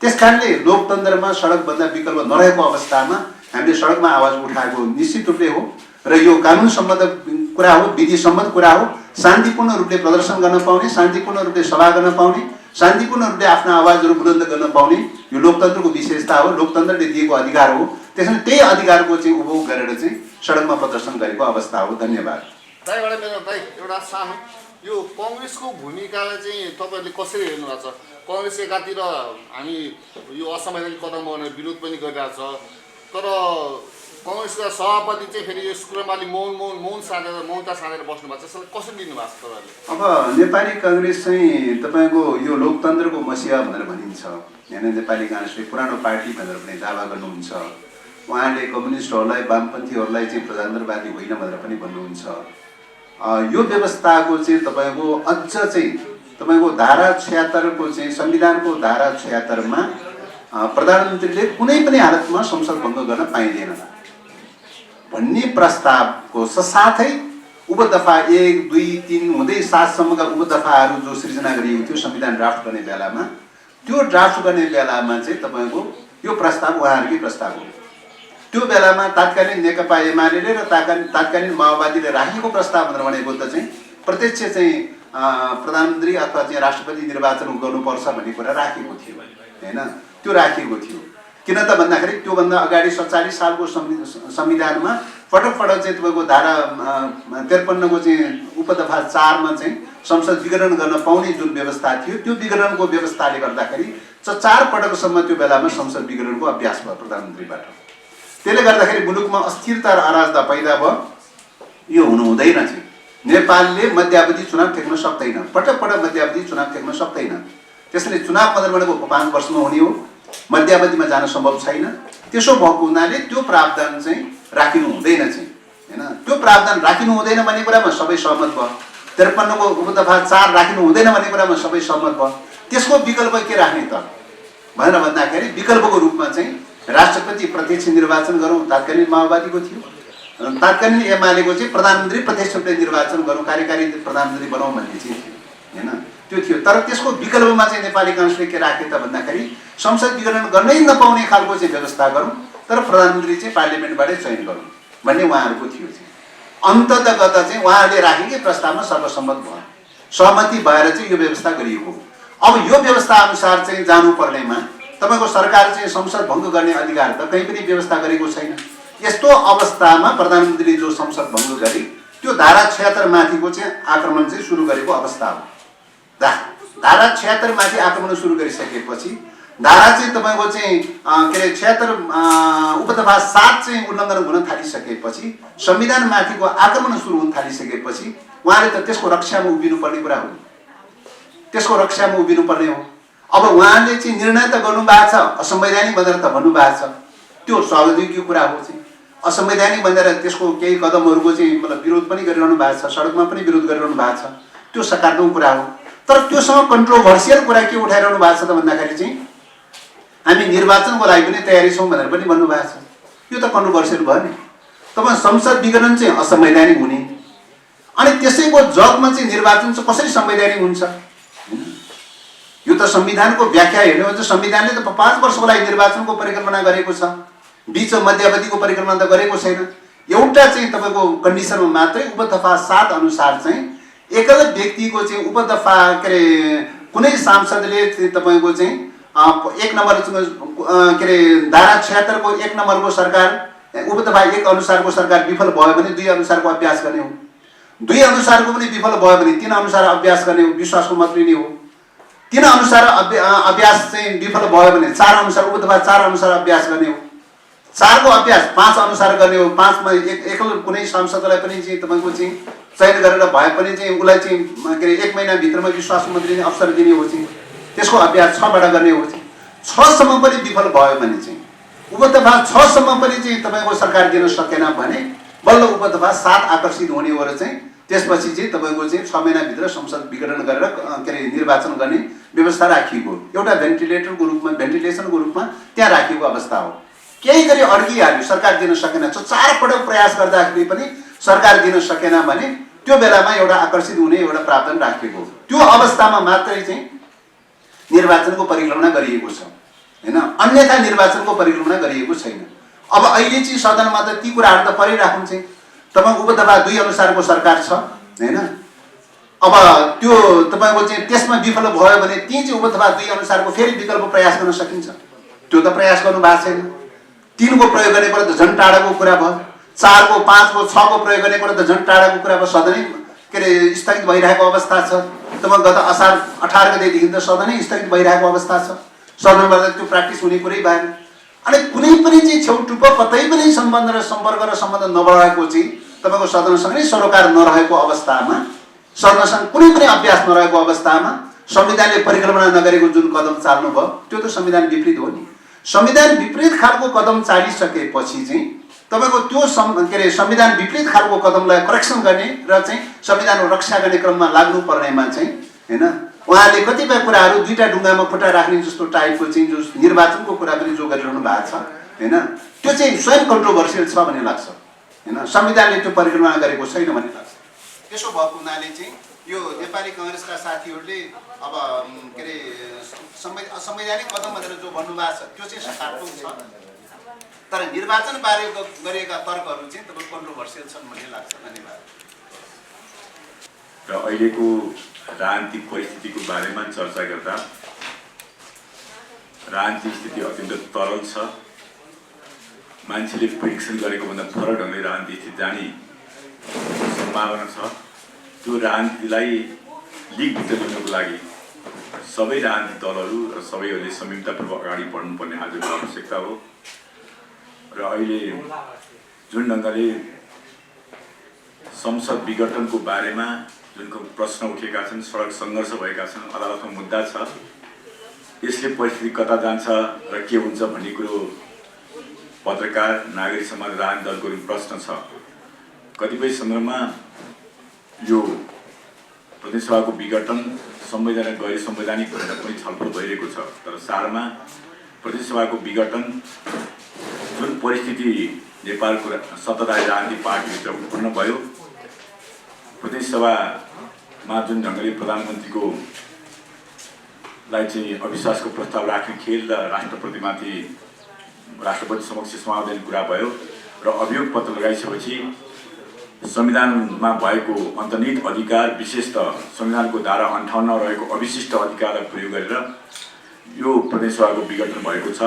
त्यस कारणले लोकतन्त्रमा सडकभन्दा विकल्प नरहेको अवस्थामा हामीले सडकमा आवाज उठाएको निश्चित रूपले हो र यो कानुन सम्बद्ध कुरा हो, विधि सम्बद्ध कुरा हो। शान्तिपूर्ण रूपले प्रदर्शन गर्न पाउने, शान्तिपूर्ण रूपले सभा गर्न पाउने, शान्तिपूर्ण रूपले आफ्ना आवाजहरू बुलन्द गर्न पाउने यो लोकतन्त्रको विशेषता हो, लोकतन्त्रले दिएको अधिकार हो। त्यसैले त्यही अधिकारको चाहिँ उपभोग गरेर चाहिँ सडकमा प्रदर्शन गरेको अवस्था हो। धन्यवाद। दाइबाट मेरो दाइ एउटा सानो यो कङ्ग्रेसको भूमिकालाई चाहिँ तपाईँहरूले कसरी हेर्नुभएको छ? कङ्ग्रेस एकातिर हामी यो असंवैधानिक कदम गर्ने विरोध पनि गरिरहेछ, तर कङ्ग्रेसका सभापति चाहिँ फेरि यस कुरामा अलिक मौनता साधेर बस्नु भएको छ। यसलाई कसरी लिनुभएको छ तपाईँहरूले? अब नेपाली काङ्ग्रेस चाहिँ तपाईँको यो लोकतन्त्रको मसिहा भनेर भनिन्छ होइन। नेपाली काङ्ग्रेसले पुरानो पार्टी भनेर पनि दावा गर्नुहुन्छ। उहाँले कम्युनिस्टहरूलाई, वामपन्थीहरूलाई चाहिँ प्रजातन्त्रवादी होइन भनेर पनि भन्नुहुन्छ। यो व्यवस्थाको चाहिँ तपाईँको अझ चाहिँ तपाईँको धारा 76 को चाहिँ संविधानको धारा 76 मा प्रधानमन्त्रीले कुनै पनि हालतमा संसद भङ्ग गर्न पाइँदैन भन्ने प्रस्तावको साथै उपदफा 1, 2, 3 हुँदै 7 सम्मका उपदफाहरू जो सृजना गरिएको थियो संविधान ड्राफ्ट गर्ने बेलामा, त्यो ड्राफ्ट गर्ने बेलामा चाहिँ तपाईँको यो प्रस्ताव उहाँहरूकै प्रस्ताव हो। त्यो बेलामा तात्कालीन नेकपा एमाले र तात्कालीन माओवादीले राखेको प्रस्ताव भनेर भनेको त चाहिँ प्रत्यक्ष चाहिँ प्रधानमन्त्री अथवा चाहिँ राष्ट्रपति निर्वाचन गर्नुपर्छ भन्ने कुरा राखेको थियो होइन। त्यो राखेको थियो किन त भन्दाखेरि त्योभन्दा अगाडि 47 सालको संविधानमा पटक चाहिँ तपाईँको धारा 53 को चाहिँ उपदफा 4 मा चाहिँ संसद विघटन गर्न पाउने जुन व्यवस्था थियो, त्यो विघटनको व्यवस्थाले गर्दाखेरि 4 पटकसम्म त्यो बेलामा संसद विघटनको अभ्यास भयो प्रधानमन्त्रीबाट। त्यसले गर्दाखेरि मुलुकमा अस्थिरता र अराजकता पैदा भयो। यो हुनु हुँदैन चाहिँ नेपालले मध्यावधि चुनाव टेक्न सक्दैन, पटक मध्यावधि चुनाव टेक्न सक्दैन। त्यसैले चुनाव भनेको 5 वर्षमा हुने हो, मध्यावधिमा जान सम्भव छैन। त्यसो भएको हुनाले त्यो प्रावधान चाहिँ राखिनु हुँदैन चाहिँ हैन। त्यो प्रावधान राखिनु हुँदैन भन्ने कुरामा सबै सहमत भयो। 53 को उपदफा 4 राखिनु हुँदैन भन्ने कुरामा सबै सहमत भयो। त्यसको विकल्प के राख्ने त भनेर भन्दाखेरि विकल्पको रूपमा चाहिँ राष्ट्रपति प्रत्यक्ष निर्वाचन गरौँ, तात्कालीन माओवादीको थियो। तात्कालीन एमालेको चाहिँ प्रधानमन्त्री प्रत्यक्ष रूपले निर्वाचन गरौँ, कार्यकारी प्रधानमन्त्री बनाऊ भन्ने चाहिँ थियो हैन। त्यो थियो। तर त्यसको विकल्पमा चाहिँ नेपाली काङ्ग्रेसले के राखे त भन्दाखेरि संसद विघटन गर्नै नपाउने खालको चाहिँ व्यवस्था गरौँ, तर प्रधानमन्त्री चाहिँ पार्लियामेन्टबाटै चयन गरौँ भन्ने उहाँहरूको थियो चाहिँ। अन्ततगत चाहिँ उहाँहरूले राखेकै प्रस्तावमा सर्वसम्मत भयो, सहमति भएर चाहिँ यो व्यवस्था गरिएको। अब यो व्यवस्था अनुसार चाहिँ जानुपर्नेमा तपाईको सरकार चाहिँ संसद भङ्ग गर्ने अधिकार त कहीँ पनि व्यवस्था गरेको छैन। यस्तो अवस्थामा प्रधानमन्त्रीले जो संसद भङ्ग गरे त्यो धारा 76 माथिको चाहिँ आक्रमण चाहिँ सुरु गरेको अवस्था हो। धारा 76 माथि आक्रमण सुरु गरिसकेपछि धारा चाहिँ तपाईको चाहिँ के अरे 76 उपदफा 7 चाहिँ उल्लङ्घन हुन थालिसकेपछि संविधान माथिको आक्रमण सुरु हुन थालिसकेपछि उहाँले त त्यसको रक्षामा उभिनु पर्ने कुरा हो, त्यसको रक्षामा उभिनु पर्ने हो। अब उहाँले चाहिँ निर्णय त गर्नुभएको छ, असंवैधानिक भनेर त भन्नुभएको छ, त्यो स्वाभाविक कुरा हो चाहिँ। असंवैधानिक भनेर त्यसको केही कदमहरूको चाहिँ मतलब विरोध पनि गरिरहनु भएको छ, सडकमा पनि विरोध गरिरहनु भएको छ, त्यो सकारात्मक कुरा हो। तर त्योसँग कन्ट्रोभर्सियल कुरा के उठाइरहनु भएको छ त भन्दाखेरि चाहिँ हामी निर्वाचनको लागि पनि तयारी छौँ भनेर पनि भन्नुभएको छ। यो त कन्ट्रोभर्सियल भयो नि। तपाईँ संसद विघटन चाहिँ असंवैधानिक हुने अनि त्यसैको जगमा चाहिँ निर्वाचन चाहिँ कसरी संवैधानिक हुन्छ? यो त संविधानको व्याख्या हेर्ने हो भने संविधानले त 5 वर्षको लागि निर्वाचनको परिकल्पना गरेको छ, बीच मध्यावधिको परिकल्पना त गरेको छैन। एउटा चाहिँ तपाईँको कन्डिसनमा मात्रै उपदफा 7 अनुसार चाहिँ एकल व्यक्तिको चाहिँ उपदफा के अरे कुनै सांसदले तपाईँको चाहिँ 1 नम्बर के अरे धारा 76 को 1 नम्बरको सरकार उपदफा 1 अनुसारको सरकार विफल भयो भने 2 अनुसारको अभ्यास गर्ने हो, 2 अनुसारको पनि विफल भयो भने 3 अनुसार अभ्यास गर्ने हो, विश्वासको मत लिने हो। 3 अनुसार अभ्यास चाहिँ विफल भयो भने 4 अनुसार उपदफा 4 अनुसार अभ्यास गर्ने हो, 4 को अभ्यास 5 अनुसार गर्ने हो। 5 मा एकल कुनै सांसदलाई पनि चाहिँ तपाईको चाहिँ चयन गरेर भए पनि चाहिँ उलाई चाहिँ के अरे 1 महिना भित्रमा विश्वासको मत लिने अवसर दिने हो चाहिँ। त्यसको अभ्यास 6 बाट गर्ने हो चाहिँ 6 सम्म पनि विफल भयो भने चाहिँ उपदफा 6 सम्म पनि चाहिँ तपाईको सरकार दिन सकेन भने बल्ल उपदफा 7 आकर्षित हुने हो र चाहिँ त्यसपछि चाहिँ तपाईको चाहिँ 6 महिनाभित्र संसद विघटन गरेर के अरे निर्वाचन गर्ने व्यवस्था राखिएको एउटा भेन्टिलेटरको रूपमा भेन्टिलेसनको रूपमा त्यहाँ राखिएको अवस्था हो। केही गरी अड्किहाल्यो सरकार दिन सकेन 4 पटक प्रयास गर्दाखेरि पनि सरकार दिन सकेन भने त्यो बेलामा एउटा आकर्षित हुने एउटा प्रावधान राखिएको हो। त्यो अवस्थामा मात्रै चाहिँ निर्वाचनको परिकल्पना गरिएको छ हैन, अन्यथा निर्वाचनको परिकल्पना गरिएको छैन। अब अहिले चाहिँ सदनमा त ती कुराहरु त परिराखौँ चाहिँ तपाईको उपदफा 2 अनुसारको सरकार छ हैन। अब त्यो तपाईको चाहिँ त्यसमा विफल भयो भने ती चाहिँ उपदफा 2 अनुसारको फेरि विकल्प प्रयास गर्न सकिन्छ। त्यो त प्रयास गर्नु भएको छैन। 3 को प्रयोग गर्ने कुरा त झन् टाढाको कुरा भयो। 4 को 5 को 6 को प्रयोग गर्ने कुरा त झन् टाढाको कुरा भयो। सदनै के अरे स्थगित भइरहेको अवस्था छ। तपाईको गत असार 18 गतेदेखि त सदनै स्थगित भइरहेको अवस्था छ। सदनबाट त्यो प्र्याक्टिस हुने कुरै भएन। अनि कुनै पनि चाहिँ छेउटुप्प कतै पनि सम्बन्ध र सम्पर्क र सम्बन्ध नभएको चाहिँ तपाईको सदनसँग नै सरोकार नरहेको अवस्थामा सदनसँग कुनै पनि अभ्यास नरहेको अवस्थामा संविधानले परिकल्पना नगरेको जुन कदम चाल्नु भयो त्यो त संविधान विपरीत हो नि। संविधान विपरीत खालको कदम चालिसकेपछि चाहिँ तपाईको त्यो के अरे संविधान विपरीत खालको कदमलाई करेक्सन गर्ने र चाहिँ संविधानको रक्षा गर्ने क्रममा लाग्नु पर्नेमा चाहिँ हैन उहाँले कतिपय कुराहरू दुईटा ढुङ्गामा खुट्टा राख्ने जस्तो टाइपको चाहिँ जो निर्वाचनको कुरा पनि जो गरिरहनु भएको छ हैन त्यो चाहिँ स्वयं कन्ट्रोभर्सियल छ भन्ने लाग्छ हैन। संविधानले त्यो परिकल्पना गरेको छैन भन्ने लाग्छ। त्यसो भएको हुनाले चाहिँ यो नेपाली कांग्रेसका साथीहरूले अब के अरे संवैधानिक कदम भनेर जो भन्नुभएको छ त्यो चाहिँ सकारात्मक छ, तर निर्वाचन बारे गरिएका तर्कहरू चाहिँ तपाईको कन्ट्रोभर्सियल छन् भन्ने लाग्छ। धन्यवाद। र अहिलेको राजनीतिक परिस्थितिको बारेमा चर्चा गर्दा राजनीतिक स्थिति अत्यन्त तरल छ। मान्छेले प्रेडिक्सन गरेको भन्दा फरक ढङ्गले राजनीतिक स्थिति जाने सम्भावना छ। त्यो राजनीतिलाई लिगभित्र ल्याउनको लागि सबै राजनीतिक दलहरू र सबैहरूले संयुक्तपूर्वक अगाडि बढ्नुपर्ने आजको आवश्यकता हो। र अहिले जुन ढङ्गले संसद विघटनको बारेमा जुन प्रश्न उठेका छन्, सडक सङ्घर्ष भएका छन्, अदालतमा मुद्दा छ, यसले परिस्थिति कता जान्छ र के हुन्छ भन्ने कुरो पत्रकार, नागरिक समाज, राजनीतिक दलको प्रश्न छ। कतिपय सन्दर्भमा यो प्रतिनिधिसभाको विघटन संवैधानिक गैर संवैधानिक भनेर पनि छलफल भइरहेको छ। तर सारमा प्रतिनिधिसभाको विघटन जुन परिस्थिति नेपालको सत्ताधारी राजनीतिक पार्टीभित्र उत्पन्न भयो, प्रतिनिधिसभामा जुन ढङ्गले प्रधानमन्त्रीको चाहिँ अविश्वासको प्रस्ताव राख्ने खेल र राष्ट्रपति समक्ष समावेदन कुरा भयो र अभियोग पत्र लगाइसकेपछि संविधानमा भएको अन्तर्निहित अधिकार, विशेषतः संविधानको धारा 58 रहेको अविशिष्ट अधिकारलाई प्रयोग गरेर यो प्रतिनिधिसभाको विघटन भएको छ।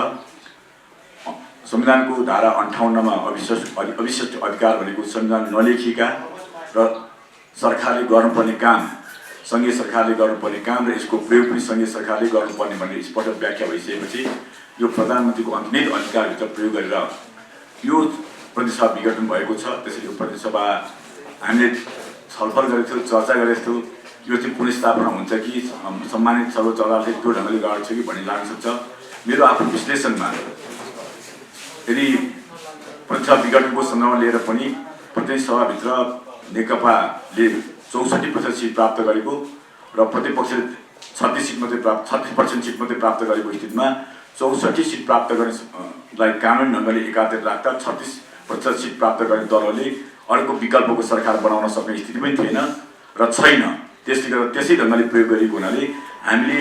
संविधानको धारा 58 मा अविशिष्ट अधिकार भनेको संविधान नलेखिएका र सरकारले गर्नुपर्ने काम, संघीय सरकारले गर्नुपर्ने काम र यसको प्रयोग पनि संघीय सरकारले गर्नुपर्ने भन्ने स्पष्ट व्याख्या भइसकेपछि यो प्रधानमन्त्रीको अन्तर्निहित अधिकारभित्र प्रयोग गरेर यो प्रतिनिधिसभा विघटन भएको छ। त्यसैले यो प्रतिनिधिसभा हामीले छलफल गरेको थियौँ, चर्चा गरेको थियौँ, यो चाहिँ पुनर्स्थापना हुन्छ कि सम्मानित सर्वोच्च अदालतले त्यो ढङ्गले गर्छ कि भन्ने लाग्न सक्छ। मेरो आफ्नो विश्लेषणमा यदि प्रतिनिधिसभा विघटनको सन्दर्भमा लिएर पनि प्रतिनिधिसभाभित्र नेकपाले 64% सिट प्राप्त गरेको र प्रतिपक्षले 36% सिट मात्रै प्राप्त गरेको स्थितिमा 64 सिट प्राप्त गर्नेलाई कानुनी ढङ्गले एकातिर राख्दा 36% सिट प्राप्त गर्ने दलहरूले अर्को विकल्पको सरकार बनाउन सक्ने स्थिति पनि थिएन र छैन। त्यसले गर्दा त्यसै ढङ्गले प्रयोग गरिएको हुनाले हामीले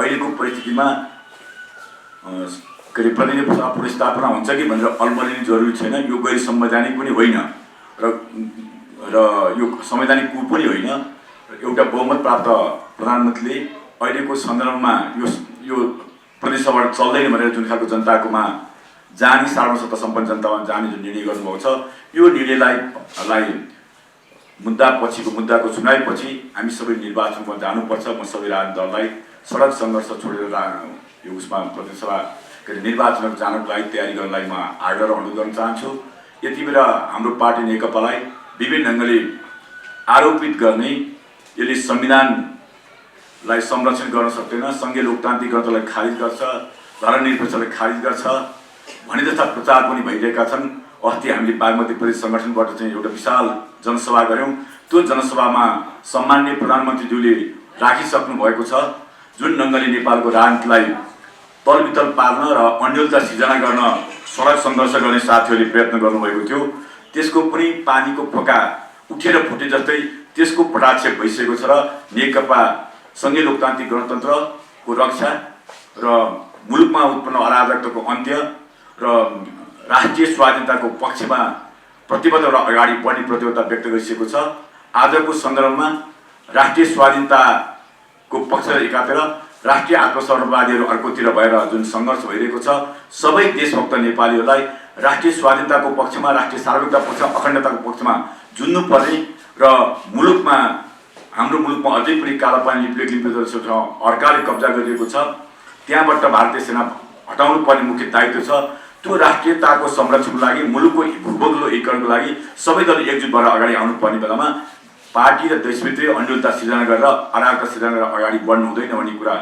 अहिलेको परिस्थितिमा के अरे प्रतिनिधिसभा पुनर्स्थापना हुन्छ कि भनेर अल्मलिनु जरुरी छैन। यो गैर संवैधानिक पनि होइन र यो संवैधानिक कु पनि होइन। एउटा बहुमत प्राप्त प्रधानमन्त्रीले अहिलेको सन्दर्भमा यो प्रतिनिधिसभा चल्दैन भनेर जुन खालको जनताकोमा जाने सार्वजनिक सत्ता सम्पन्न जनतामा जाने जुन निर्णय गर्नुभएको छ, यो निर्णयलाई मुद्दाको चुनावपछि हामी सबै निर्वाचनमा जानुपर्छ। म सबै राजनीतिक दललाई सडक सङ्घर्ष छोडेर यो उसमा प्रतिनिधिसभा के अरे निर्वाचनमा जानको लागि तयारी गर्नलाई म आग्रह र अनुरोध गर्न चाहन्छु। यति बेला हाम्रो पार्टी नेकपालाई विभिन्न ढङ्गले आरोपित गर्ने, यसले संविधान लाई संरक्षण गर्न सक्दैन, सङ्घीय लोकतान्त्रिक गणतन्त्रलाई खारिज गर्छ, धर्मनिरपेक्षलाई खारिज गर्छ भने जस्ता प्रचार पनि भइरहेका छन्। अस्ति हामीले बागमती प्रदेश सङ्गठनबाट चाहिँ एउटा विशाल जनसभा गऱ्यौँ। त्यो जनसभामा सम्माननीय प्रधानमन्त्रीज्यूले राखिसक्नु भएको छ जुन ढङ्गले नेपालको राजनीतिलाई तलबितल पार्न र अन्यलता सिर्जना गर्न सडक सङ्घर्ष गर्ने साथीहरूले प्रयत्न गर्नुभएको थियो। त्यसको पनि पानीको फोका उठेर फुटे जस्तै त्यसको पटाक्षेप भइसकेको छ र नेकपा सङ्घीय लोकतान्त्रिक गणतन्त्रको रक्षा र मुलुकमा उत्पन्न अराजकताको अन्त्य र राष्ट्रिय स्वाधीनताको पक्षमा प्रतिबद्ध र अगाडि बढ्ने प्रतिबद्धता व्यक्त गरिसकेको छ। आजको सन्दर्भमा राष्ट्रिय स्वाधीनताको पक्ष एकातिर, राष्ट्रिय आत्मसमर्पणवादीहरू अर्कोतिर भएर जुन सङ्घर्ष भइरहेको छ, सबै देशभक्त नेपालीहरूलाई राष्ट्रिय स्वाधीनताको पक्षमा, राष्ट्रिय सार्वभौमिकता पक्षमा, अखण्डताको पक्षमा जुन्नुपर्ने र मुलुकमा हाम्रो मुलुकमा अझै पनि कालापानी लिप्लेक अर्काले कब्जा गरिरहेको छ, त्यहाँबाट भारतीय सेना हटाउनु पर्ने मुख्य दायित्व छ। त्यो राष्ट्रियताको संरक्षणको लागि, मुलुकको भूगोलको एकीकरणको लागि सबै दल एकजुट भएर अगाडि आउनुपर्ने बेलामा पार्टी र देशभित्रै अन्यलता सिर्जना गरेर अराजकता सिर्जना गरेर अगाडि बढ्नु हुँदैन भन्ने कुरा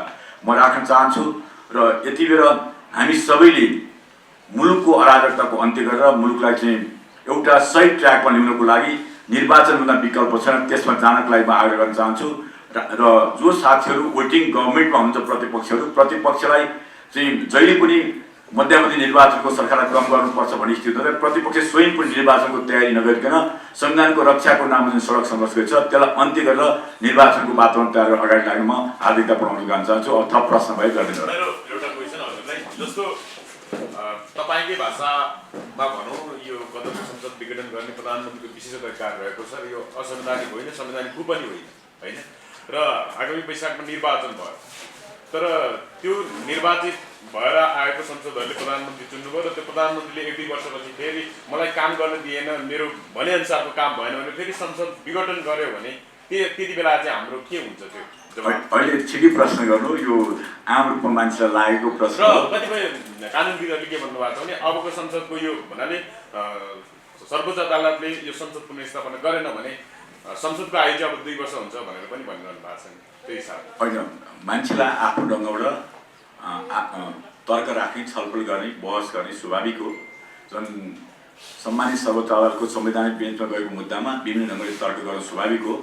म राख्न चाहन्छु। र यति बेर हामी सबैले मुलुकको अराजकताको अन्त्य गरेर मुलुकलाई चाहिँ एउटा सही ट्र्याकमा ल्याउनको लागि निर्वाचनभन्दा विकल्प छैन, त्यसमा जानको लागि म आग्रह गर्न चाहन्छु। र जो साथीहरू वोटिङ गभर्मेन्टमा हुनुहुन्छ प्रतिपक्षलाई चाहिँ जहिले पनि मध्यावधि निर्वाचनको सरकारलाई कम गर्नुपर्छ भन्ने स्थिति हुँदा प्रतिपक्ष स्वयं पनि निर्वाचनको तयारी नगरिकन संविधानको रक्षाको नाममा जुन सडक सङ्घर्ष गर्छ त्यसलाई अन्त्य गरेर निर्वाचनको वातावरण तयार गरेर अगाडि लाग्न म हार्दिकता बढाउन गर्न चाहन्छु। अब थप प्रश्न भए गरिदिनु। एउटा क्वेसन हजुरलाई, जस्तो तपाईँकै भाषामा भनौँ यो गणतन्त्र संसद विघटन गर्ने प्रधानमन्त्रीको विशेष अधिकार रहेको छ र यो असंवैधानिक होइन, संवैधानिक पनि होइन र आगामी वैशाखमा निर्वाचन भयो, तर त्यो निर्वाचित भएर आएको संसदहरूले प्रधानमन्त्री चुन्नुभयो र त्यो प्रधानमन्त्रीले 1-2 वर्षपछि फेरि मलाई काम गर्न दिएन, मेरो भनेअनुसारको काम भएन भने फेरि संसद विघटन गर्यो भने त्यति बेला चाहिँ हाम्रो के हुन्छ? त्यो अहिले छिटै प्रश्न गर्नु, यो आम रूपमा मान्छेलाई लागेको प्रश्न र कतिपय कानुनविदहरूले के भन्नुभएको छ भने अबको संसदको यो भन्नाले सर्वोच्च अदालतले यो संसद पुनर्स्थापना गरेन भने संसदको आयु चाहिँ अब 2 वर्ष हुन्छ भनेर पनि भनिरहनु भएको छ। त्यो हिसाबले होइन, मान्छेलाई आफ्नो ढङ्गबाट तर्क राख्ने, छलफल गर्ने, बहस गर्ने स्वाभाविक हो। जुन सम्मानित सर्वोच्च अदालतको संवैधानिक बेन्चमा गएको मुद्दामा विभिन्न ढङ्गले तर्क गर्न स्वाभाविक हो।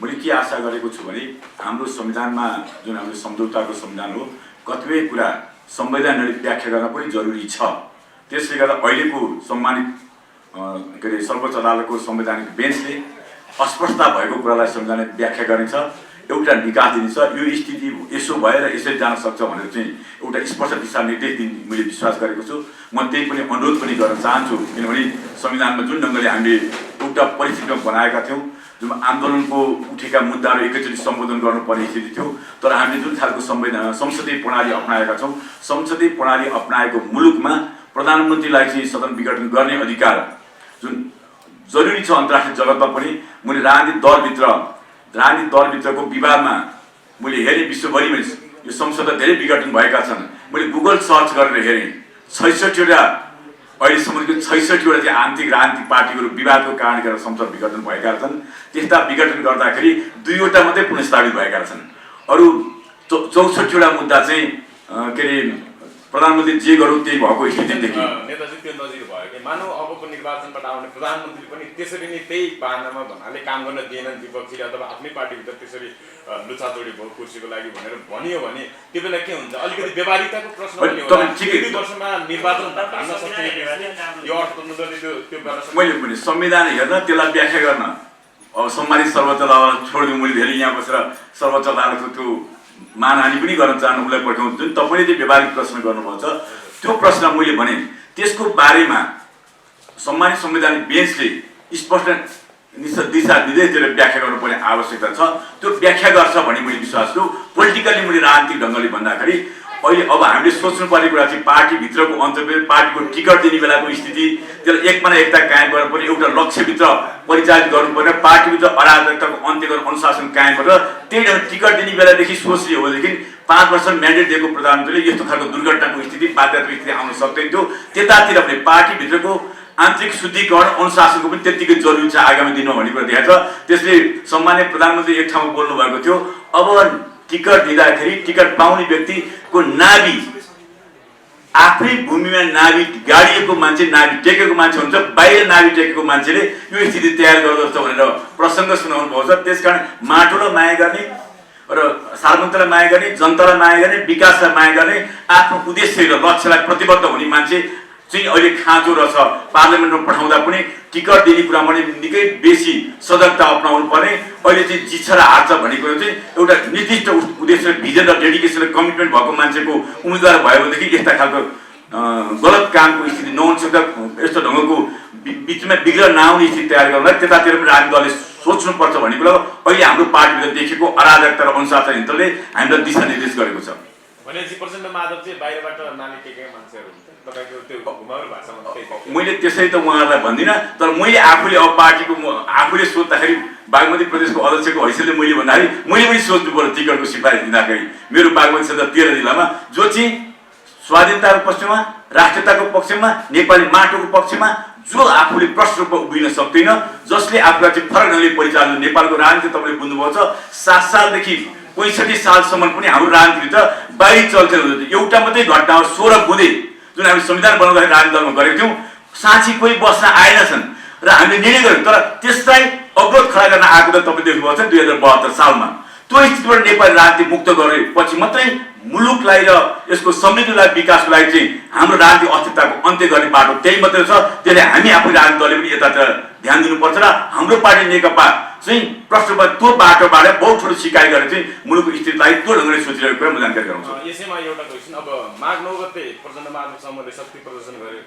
मैले के आशा गरेको छु भने हाम्रो संविधानमा जुन हाम्रो सम्झौताको संविधान हो, कतिपय कुरा संवैधानले व्याख्या गर्न पनि जरुरी छ। त्यसले गर्दा अहिलेको सम्मानित के अरे सर्वोच्च अदालतको संवैधानिक बेन्चले अस्पष्टता भएको कुरालाई संविधानले व्याख्या गर्नेछ, एउटा निकास दिनेछ। यो स्थिति यसो भएर यसरी जान सक्छ भनेर चाहिँ एउटा स्पष्ट दिशानिर्देश दिने मैले विश्वास गरेको छु। म त्यही पनि अनुरोध पनि गर्न चाहन्छु, किनभने संविधानमा जुन ढङ्गले हामीले एउटा परिस्थितिमा बनाएका थियौँ, जुन आन्दोलनको उठेका मुद्दाहरू एकैचोटि सम्बोधन गर्नुपर्ने स्थिति थियो, तर हामीले जुन खालको संसदीय प्रणाली अपनाएका छौँ, संसदीय प्रणाली अपनाएको मुलुकमा प्रधानमन्त्रीलाई चाहिँ सदन विघटन गर्ने अधिकार जुन जरुरी छ अन्तर्राष्ट्रिय जगतमा पनि। मैले राजनीतिक दलभित्रको विवादमा मैले हेरेँ, विश्वभरिमै यो संसद धेरै विघटन भएका छन्। मैले गुगल सर्च गरेर हेरेँ, 66वटा अहिलेसम्मको 66वटा चाहिँ आन्तरिक राजनीतिक पार्टीहरू विवादको कारण गरेर संसद विघटन भएका छन्। त्यस्ता विघटन गर्दाखेरि 2वटा मात्रै पुनर्स्थापित भएका छन्। अरू 64वटा मुद्दा चाहिँ के अरे प्रधानमन्त्री जे गरौँ त्यही भएको स्थिति देखियो। नेताजी त्यो नजिर भयो कि मानव अबको निर्वाचनबाट आउने प्रधानमन्त्री पनि त्यसरी नै त्यही बाहनामा भन्नाले काम गर्न दिएनन् विपक्षीले अथवा आफ्नै पार्टीभित्र त्यसरी लुचाचोडी भयो कुर्सीको लागि भनेर भनियो भने त्यो बेला के हुन्छ? अलिकति व्यवहारिकताको प्रश्न पनि हो। 2 वर्षमा निर्वाचन धान्न सक्ने यो अर्थतन्त्रले त्यो गर्न सक्छ। मैले पनि संविधान हेर्न, त्यसलाई व्याख्या गर्न अब सम्मानित सर्वोच्च अदालत छोडिदिउँ। मैले धेरै यहाँ बसेर सर्वोच्च अदालतको त्यो मानहानि पनि गर्न चाहनु उसलाई पठाउँछु। जुन तपाईँले चाहिँ व्यावहारिक प्रश्न गर्नुभएको छ त्यो प्रश्न मैले भने त्यसको बारेमा सम्मानित संवैधानिक बेन्चले स्पष्ट दिशा निर्देश दिएर व्याख्या गर्नुपर्ने आवश्यकता छ। त्यो व्याख्या गर्छ भन्ने मैले विश्वास छु। पोलिटिकल्ली मैले राजनीतिक ढङ्गले भन्दाखेरि अहिले अब हामीले सोच्नुपर्ने कुरा चाहिँ पार्टीभित्रको अन्तर्वेद, पार्टीको टिकट दिने बेलाको स्थिति, त्यसलाई एकमाना एकता कायम गर्नुपर्ने, एउटा लक्ष्यभित्र परिचालित गर्नुपर्ने, पार्टीभित्र अराजकताको अन्त्य गरेर अनुशासन कायम गरेर त्यही ढङ्ग टिकट दिने बेलादेखि सोच्ने हो भनेदेखि 5 वर्ष म्यान्डेट दिएको प्रधानमन्त्रीले यस्तो खालको दुर्घटनाको स्थिति, बाध्यताको स्थिति आउन सक्दैन थियो। त्यतातिर पनि पार्टीभित्रको आन्तरिक शुद्धिकरण, अनुशासनको पनि त्यत्तिकै जरुरी छ आगामी दिनमा भन्ने कुरा देखाएको छ। त्यसले सम्मान्य प्रधानमन्त्री एक ठाउँमा बोल्नु भएको थियो, अब टिकट दिँदाखेरि टिकट पाउने व्यक्तिको नाभि आफ्नै भूमिमा नाभि गाडिएको मान्छे नाभि टेकेको मान्छे हुन्छ, बाहिर नाभि टेकेको मान्छेले यो स्थिति तयार गर्दछ भनेर प्रसङ्ग सुनाउनु भएको छ। त्यसकारण माटोलाई माया गर्ने र सार्वजनिकलाई माया गर्ने, जनतालाई माया गर्ने, विकासलाई माया गर्ने, आफ्नो उद्देश्य र लक्ष्यलाई प्रतिबद्ध हुने मान्छे चाहिँ अहिले खाँचो रहेछ। पार्लियामेन्टमा पठाउँदा पनि टिकट दिने कुरामा पनि निकै बेसी सजगता अपनाउनु पर्ने। अहिले चाहिँ जित्छ र हार्छ भनेको चाहिँ एउटा निर्दिष्ट उद्देश्य, भिजन र डेडिकेसन र कमिटमेन्ट भएको मान्छेको उम्मेदवार भयो भनेदेखि यस्ता खालको गलत कामको स्थिति नहुन सक्दा यस्तो ढङ्गको बिचमा बिग्र नआउने स्थिति तयार गर्नलाई त्यतातिर पनि राजनीतिक दलले सोच्नुपर्छ भन्ने कुरा अहिले हाम्रो पार्टीभित्र देखेको अराजकता र अनुशासनले हामीलाई दिशानिर्देश गरेको छ। भनेपछि प्रचण्ड माधव चाहिँ बाहिरबाट नानी टेकेका मान्छेहरू तपाईँको त्यो घुमाउरो भाषामा त्यही मैले त्यसै त उहाँहरूलाई भन्दिनँ, तर मैले आफूले अब पार्टीको आफूले सोद्धाखेरि बागमती प्रदेशको अध्यक्षको हैसियतले मैले भन्दाखेरि मैले पनि सोच्नु पर्यो टिकटको सिफारिस दिँदाखेरि मेरो बागमती क्षेत्र 13 जिल्लामा जो चाहिँ स्वाधीनताको पक्षमा, राष्ट्रियताको पक्षमा, नेपाली माटोको पक्षमा जो आफूले प्रष्ट रूपमा उभिन सक्दैन, जसले आफूलाई चाहिँ फरक ढङ्गले परिचालन नेपालको राजनीति तपाईँले बुझ्नुभएको छ 7 सालदेखि 65 सालसम्म पनि हाम्रो राजनीतिभित्र बाहिर चल्थेन। एउटा मात्रै घटना हो 16 बुँदे जुन हामी संविधान बनाउँदाखेरि राजनीति दलमा गरेको थियौँ, साँच्ची कोही बस्न आएनछन् र हामीले निर्णय गर्यौँ। तर त्यसलाई अवरोध खडा गर्न आएको त तपाईँ देख्नुभएको छ 2072 सालमा। त्यो स्थितिबाट नेपाली राजनीति मुक्त गरेपछि मात्रै मुलुकलाई र यसको समृद्धिलाई विकासको लागि चाहिँ हाम्रो राजनीतिक अस्तित्वको अन्त्य गर्ने बाटो त्यही मात्रै छ। त्यसले हामी आफै राजनीतिक दलले पनि यतातिर ध्यान दिनुपर्छ र हाम्रो पार्टी नेकपा चाहिँ प्रश्नमा त्यो बाटोबाट बहुत ठुलो सिकाइ गरेर चाहिँ मुलुकको स्थितिलाई त्यो ढङ्गले सोचिरहेको कुरा म जानकारी गराउँछु। यसैमा एउटा क्वेसन, अब माघ 9 गते प्रचण्ड माधव समूहले शक्ति प्रदर्शन गर्यो,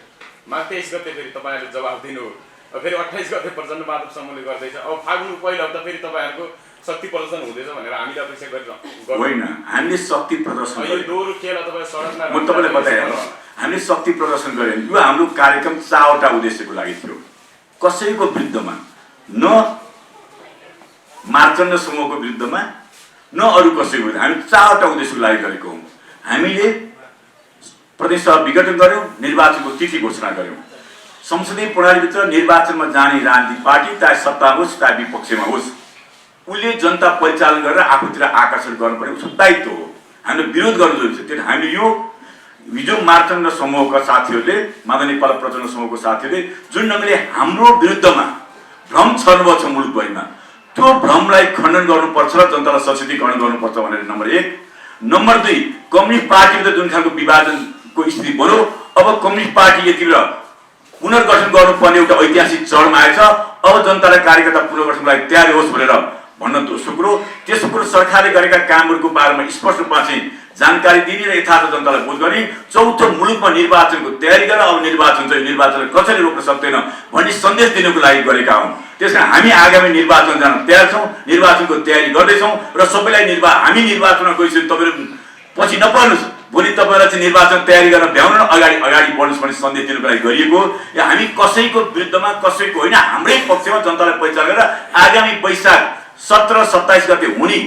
माघ 23 गते फेरि तपाईँहरूले जवाफ दिनु, फेरि 28 गते प्रचण्ड माधव समूहले गर्दैछ, अब फागुनको पहिलो हप्ता फेरि तपाईँहरूको शक्ति प्रदर्शन हुँदैछ भनेर हामीले अपेक्षा गरिरहँ होइन। हामीले शक्ति प्रदर्शन यो दोहोरो खेल तपाईँ सडकमा म तपाईँलाई बताइहाल्छु, हामीले शक्ति प्रदर्शन गऱ्यौँ। यो हाम्रो कार्यक्रम 4वटा उद्देश्यको लागि थियो। कसैको विरुद्धमा, न मार्चण्ड समूहको विरुद्धमा, न अरू कसैको विरुद्ध, हामी 4वटा उद्देश्यको लागि गरेको हौँ। हामीले प्रदेश सभा विघटन गऱ्यौँ, निर्वाचनको तिथि घोषणा गऱ्यौँ। संसदीय प्रणालीभित्र निर्वाचनमा जाने राजनीतिक पार्टी चाहे सत्ता होस् चाहे विपक्षमा होस्, उसले जनता परिचालन गरेर आफूतिर आकर्षण गर्नुपर्ने उसको दायित्व हो। हामीले विरोध गर्नु जरुरी छ। त्यो हामीले यो हिजो मार्चण्ड समूहका साथीहरूले, माधव नेपाल प्रचण्ड समूहको साथीहरूले जुन ढङ्गले हाम्रो विरुद्धमा भ्रम छर्नुभएको छ मुलुकभरिमा, त्यो भ्रमलाई खण्डन गर्नुपर्छ र जनतालाई सचेतीकरण गर्नुपर्छ भनेर नम्बर 1। नम्बर 2, कम्युनिस्ट पार्टीभित्र जुन खालको विभाजनको स्थिति बन्यो, अब कम्युनिस्ट पार्टी यति बेला पुनर्गठन गर्नुपर्ने एउटा ऐतिहासिक चरणमा आएछ। अब जनतालाई कार्यकर्ता पुनर्गठनको लागि तयारी होस् भनेर भन्न दोस्रो कुरो। तेस्रो कुरो, सरकारले गरेका कामहरूको बारेमा स्पष्ट रूपमा चाहिँ जानकारी दिने र यथार्थ जनतालाई बोध गर्ने। चौथो, मुलुकमा निर्वाचनको तयारी गरेर अब निर्वाचन चाहिँ निर्वाचनलाई कसैले रोक्न सक्दैन भन्ने सन्देश दिनको लागि गरेका हौँ। त्यसकारण हामी आगामी निर्वाचन जान तयार छौँ, निर्वाचनको तयारी गर्दैछौँ र सबैलाई हामी निर्वाचनमा गइसक्यो तपाईँहरू पछि नपर्नुहोस्, भोलि तपाईँलाई चाहिँ निर्वाचन तयारी गर्न भ्याउनु अगाडि बढ्नुहोस् भन्ने सन्देश दिनुको लागि गरिएको। हामी कसैको विरुद्धमा, कसैको होइन, हाम्रै पक्षमा जनतालाई परिचालन गरेर आगामी वैशाख 17-27 गते हुने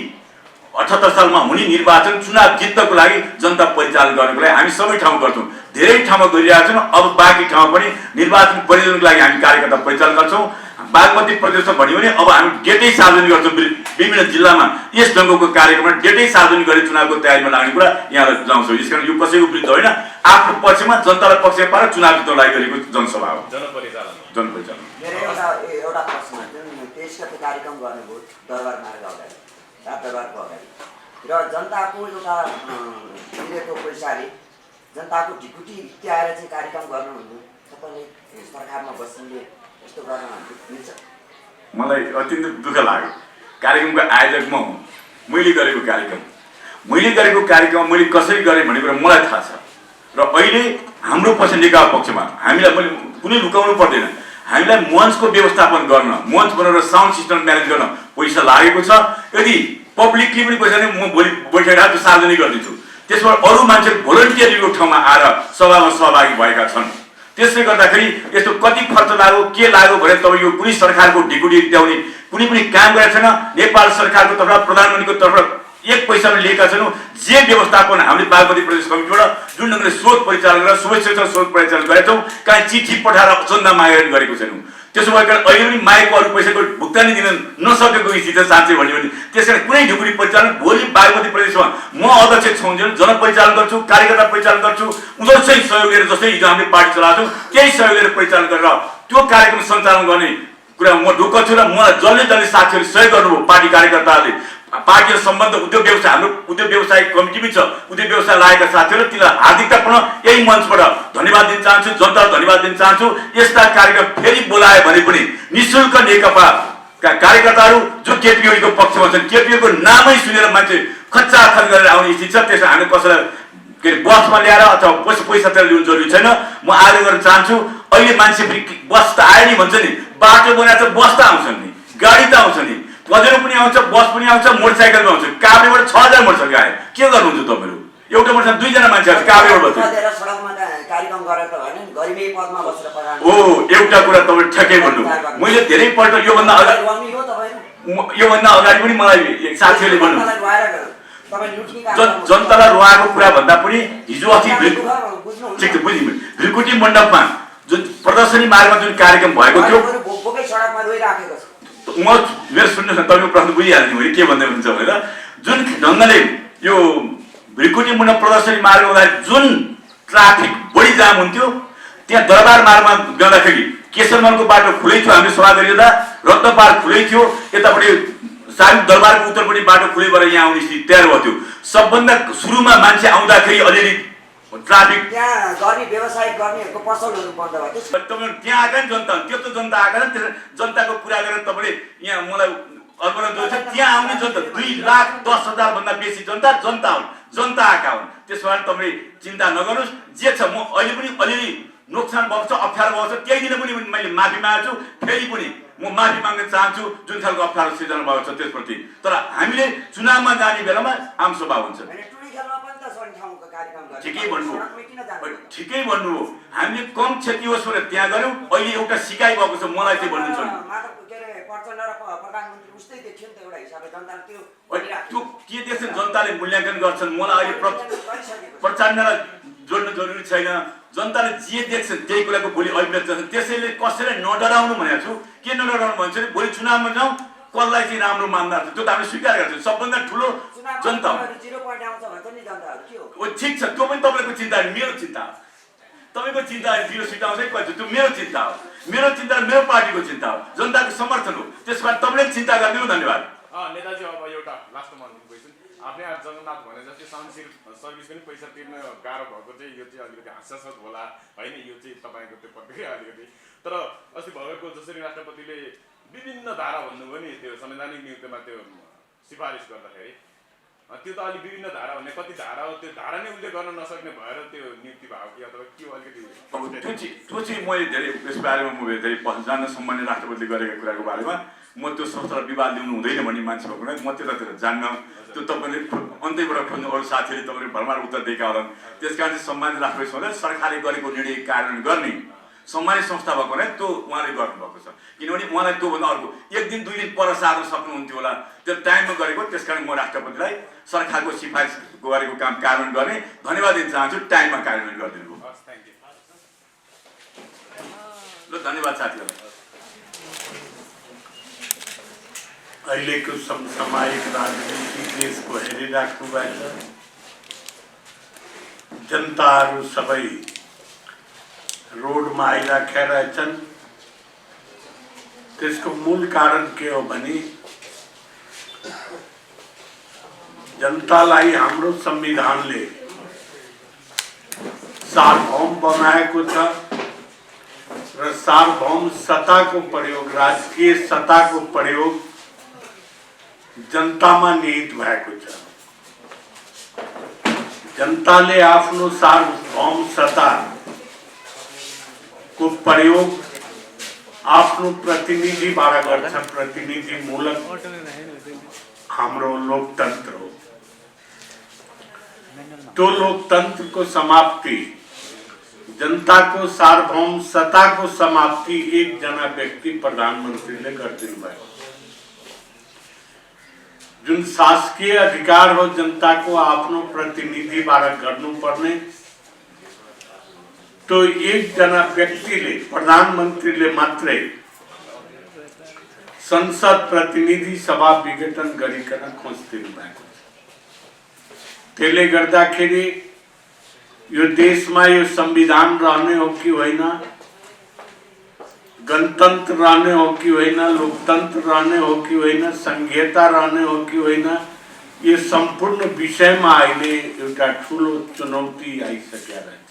78 सालमा हुने निर्वाचन चुनाव जित्नको लागि जनता परिचालन गर्नको लागि हामी सबै ठाउँ गर्छौँ। धेरै ठाउँमा गरिरहेका छौँ। अब बाँकी ठाउँमा पनि निर्वाचन परिचालनको लागि हामी कार्यकर्ता परिचालन गर्छौँ। बागमती प्रदेशमा भन्यो भने अब हामी डेटै सार्वजनिक गर्छौँ। विभिन्न जिल्लामा यस ढङ्गको कार्यक्रममा डेटै सार्वजनिक गरी चुनावको तयारीमा लाग्ने कुरा यहाँलाई बुझाउँछौँ। यसकारण यो कसैको विरुद्ध होइन, आफ्नो पक्षमा जनतालाई पक्षमा पारेर चुनाव जित्नको लागि गरेको जनसभा हो, जनपरिचालन। मेरो एउटा प्रश्न, जुन 23 गते कार्यक्रम गर्नुभयो दरबार मार्ग अगाडि, राजदरबारको अगाडि, र जनताको एउटा तिरेको पैसाले जनताको ढिकुटी त्याएर चाहिँ कार्यक्रम गर्नुहुन्थ्यो, तपाईँले सरकारमा बस्ने यस्तो गर्न मिल्छ? मलाई अत्यन्त दुःख लाग्यो। कार्यक्रमको आयोजक म हुँ, मैले गरेको कार्यक्रम मैले कसरी गरेँ भन्ने कुरा मलाई थाहा छ। र अहिले हाम्रो पछि नेकपा पक्षमा हामीलाई मैले कुनै लुकाउनु पर्दैन। हामीलाई मञ्चको व्यवस्थापन गर्न, मञ्च बनाएर साउन्ड सिस्टम म्यानेज गर्न पैसा लागेको छ। यदि पब्लिकली पनि पैसा नै म भोलि बैठेर त्यो सार्वजनिक गरिदिन्छु। त्यसबाट अरू मान्छे भोलन्टियरको ठाउँमा आएर सभामा सहभागी भएका छन्। त्यसले गर्दाखेरि यस्तो कति खर्च लाग्यो, के लाग्यो भनेर तपाईँ यो कुनै सरकारको ढिकुटी त्याउने कुनै पनि काम गरेको छैन। नेपाल सरकारको तर्फबाट, प्रधानमन्त्रीको तर्फबाट एक पैसा पनि लिएका छैनौँ। जे व्यवस्थापन हामीले बागमती प्रदेश कमिटीबाट जुन ढङ्गले स्रोत परिचालन गरेर शुभेच्छा स्रोत परिचालन गरेका छौँ, कहीँ चिठी पठाएर चन्दा मागेर गरेको छैनौँ। त्यसो भएर अहिले पनि माइकको अरू पैसाको भुक्तानी दिन नसकेको स्थिति साँच्चै भन्यो भने त्यसकारण कुनै ढुकुटी परिचालन भोलि बागमती प्रदेशमा म अध्यक्ष छौँजेल जनपरिचालन गर्छु, कार्यकर्ता परिचालन गर्छु, उनीहरूसँग सहयोग लिएर जस्तै हिजो हामीले पार्टी चलाएको छौँ त्यही सहयोग लिएर परिचालन गरेर त्यो कार्यक्रम सञ्चालन गर्ने कुरा म ढुक्क छु र मलाई जसले साथीहरूले सहयोग गर्नुभयो पार्टी कार्यकर्ताहरूले पार्टी सम्बन्ध उद्योग व्यवसाय हाम्रो उद्योग व्यवसाय कमिटी पनि छ, उद्योग व्यवसाय लागेका साथीहरू तिनीलाई हार्दिकतापूर्ण यही मञ्चबाट धन्यवाद दिन चाहन्छु, जनतालाई धन्यवाद दिन चाहन्छु। यस्ता कार्यक्रम फेरि बोलायो भने पनि निःशुल्क नेकपा कार्यकर्ताहरू जो केपिओको पक्षमा छन् केपिओको नामै सुनेर मान्छे खच्चाखच गरेर आउने स्थिति छ। त्यसो हामी कसैलाई के अरे बसमा ल्याएर अथवा पैसा तिरेर ल्याउनु जरुरी छैन। म आग्रह गर्न चाहन्छु अहिले मान्छे फेरि बस त आयो नि भन्छ नि, बाटो बनाएर त बस त आउँछन् नि, गाडी त आउँछ नि, पजेरो पनि आउँछ, बस पनि आउँछ, मोटरसाइकल पनि आउँछ। काभ्रेबाट 6000 मोटरसाइकल आयो, के गर्नुहुन्छ तपाईँहरू? एउटा मोटरसाइकल 2 जना मान्छे आउँछ काभ्रेबाट बस्छ। कार्यक्रम गरेर त होइन नि, गरिबी पदमा बसेर प्रधान ओ एउटा कुरा तपाईले ठ्याक्कै भन्नु। मैले धेरै पल्ट योभन्दा अगाडि पनि मलाई साथीहरूले भन्नु जनतालाई रुवाएको कुरा भन्दा पनि हिजो अस्ति भ्रिकुटी मण्डपमा जुन प्रदर्शनी मार्गमा जुन कार्यक्रम भएको थियो म मेरो सुन्नुहोस् न, तपाईँको प्रश्न बुझिहाल्नु मैले के भन्दै हुनुहुन्छ भनेर। जुन ढङ्गले यो भ्रिकुटी मण्डप प्रदर्शनी मार्ग हुँदा जुन ट्राफिक बढी जाम हुन्थ्यो त्यहाँ दरबार मार्गमा जाँदाखेरि केशरमनको बाटो खुलै थियो, हामीले सभा गरिँदा रत्नपार खुलै थियो, यतापट्टि सारी दरबारको उत्तरपट्टि बाटो खुलै भएर यहाँ आउने स्थिति तयार भएको थियो। सबभन्दा सुरुमा मान्छे आउँदाखेरि अलिअलि ट्राफिक त्यहाँ गर्ने व्यवसाय गर्नेहरूको पसलहरू बन्द भयो। तपाईँ त्यहाँ आएका नि जनता, त्यत्रो जनता आएका नि, जनताको कुरा गरेर तपाईँले यहाँ मलाई अर्पण जो छ त्यहाँ आउने जनता 2,10,000 भन्दा बेसी जनता आएका हुन्। त्यसो भएर तपाईँले चिन्ता नगर्नुहोस्। जे छ म अहिले पनि अलिअलि नोक्सान भएको छ, अप्ठ्यारो भएको छ, त्यही दिन पनि मैले माफी मागेको छु, फेरि पनि म माफी माग्न चाहन्छु जुन खालको अप्ठ्यारो सिर्जना भएको छ त्यसप्रति। तर हामीले चुनावमा जाने बेलामा आमसभा हुन्छ। ठिकै भन्नु हो, हामीले कम क्षति होस् भनेर त्यहाँ गऱ्यौँ। अहिले एउटा सिकाइ भएको छ, मलाई चाहिँ भन्नु छ त्यो के देख्छन् जनताले मूल्याङ्कन गर्छन्। मलाई अहिले प्रचण्डलाई जोड्नु जरुरी छैन, जनताले जे देख्छन् त्यही कुराको भोलि अभिव्यक्त छ। त्यसैले कसैलाई नडराउनु भनेको छु। के नडराउनु भन्छ भने भोलि चुनावमा जाउँ कसलाई चाहिँ राम्रो मान्दा त्यो त हामीले स्वीकार गर्छौँ। सबभन्दा ठुलो जनता हो। ठिक छ, त्यो पनि तपाईँको चिन्ता हो, मेरो चिन्ता हो। तपाईँको चिन्ता 0 सिट आउँछ कि त्यो मेरो चिन्ता हो, मेरो चिन्ता मेरो पार्टीको चिन्ता हो, जनताको समर्थन हो। त्यसो भए तपाईँले चिन्ता गरिदिनु। धन्यवाद। नेताजी अब एउटा लास्टमा क्वेसन, आफ्नै आज जगन्नाथ भने जस्तै साउन्ड सर्भिस पनि पैसा तिर्न गाह्रो भएको चाहिँ यो चाहिँ अलिकति हास्यास्पद होला होइन, यो चाहिँ तपाईँको त्यो प्रतिक्रिया अलिकति। तर अस्ति भगतको जसरी राष्ट्रपतिले विभिन्न धारा भन्नुभयो नि त्यो संवैधानिक नियुक्तिमा त्यो सिफारिस गर्दाखेरि, त्यो त अलिक विभिन्न धारा भन्ने कति धारा हो, त्यो धारा नै उल्लेख गर्न नसक्ने भएर त्यो नियुक्ति भएको कि अथवा के हो अलिकति त्यो चाहिँ मैले धेरै यस बारेमा म धेरै जान्न सम्बन्धित राष्ट्रपतिले गरेको कुराको बारेमा म त्यो संस्थालाई विवाद ल्याउनु हुँदैन भन्ने मान्छे भएको हुनाले म त्यतातिर जान्न। त्यो तपाईँले अन्तैबाट खोज्नु अरू साथीहरूले तपाईँले भरमार उत्तर दिएका होलान्। त्यस कारण चाहिँ सम्मानित राष्ट्रपति महोदय सरकारले गरेको निर्णय कार्यान्वयन गर्ने सम्मानित संस्था भएको हुनाले त्यो उहाँले गर्नुभएको छ। किनभने उहाँलाई त्योभन्दा अर्को 1 दिन 2 दिन पर सार्न सक्नुहुन्थ्यो होला, त्यो टाइममा गरेको। त्यस कारण म राष्ट्रपतिलाई सरकारको सिफारिस गरेको काम कार्यान्वयन गर्ने धन्यवाद दिन चाहन्छु। टाइममा कार्यान्वयन गरिदिनु भयो। ल धन्यवाद साथीहरूलाई। अहिलेको समसामयिक राजनीति देशको हेरिराख्नु भएको जनताहरू सबै रोडमा आइराखेका रहेछन्। त्यसको मूल कारण के हो भने जनतालाई हाम्रो संविधानले सार्वभौम बनाएको छ र सार्वभौम सत्ताको प्रयोग, राजकीय सत्ताको प्रयोग जनतामा निहित भएको छ। जनताले आफ्नो सार्वभौम सत्ताको प्रयोग आफ्नो प्रतिनिधिबाट गर्छ। प्रतिनिधिमूलक हाम्रो लोकतन्त्र हो। त्यो लोकतन्त्रको समाप्ति, जनताको सार्वभौम सत्ताको समाप्ति एकजना व्यक्ति प्रधानमन्त्रीले गरिदिनु भयो। जुन शासकीय अधिकार हो जनताको आफ्नो प्रतिनिधिबाट गर्नुपर्ने, त्यो एकजना व्यक्तिले प्रधानमन्त्रीले मात्रै संसद प्रतिनिधि सभा विघटन गरिकन खोजिदिनु भएको छ। त्यसले गर्दाखेरि यो देशमा यो संविधान रहने हो कि होइन, गणतन्त्र रहने हो कि होइन, लोकतन्त्र रहने हो कि होइन, संघीयता रहने हो कि होइन, यो सम्पूर्ण विषयमा अहिले एउटा ठूलो चुनौती आइसकेको रहेछ।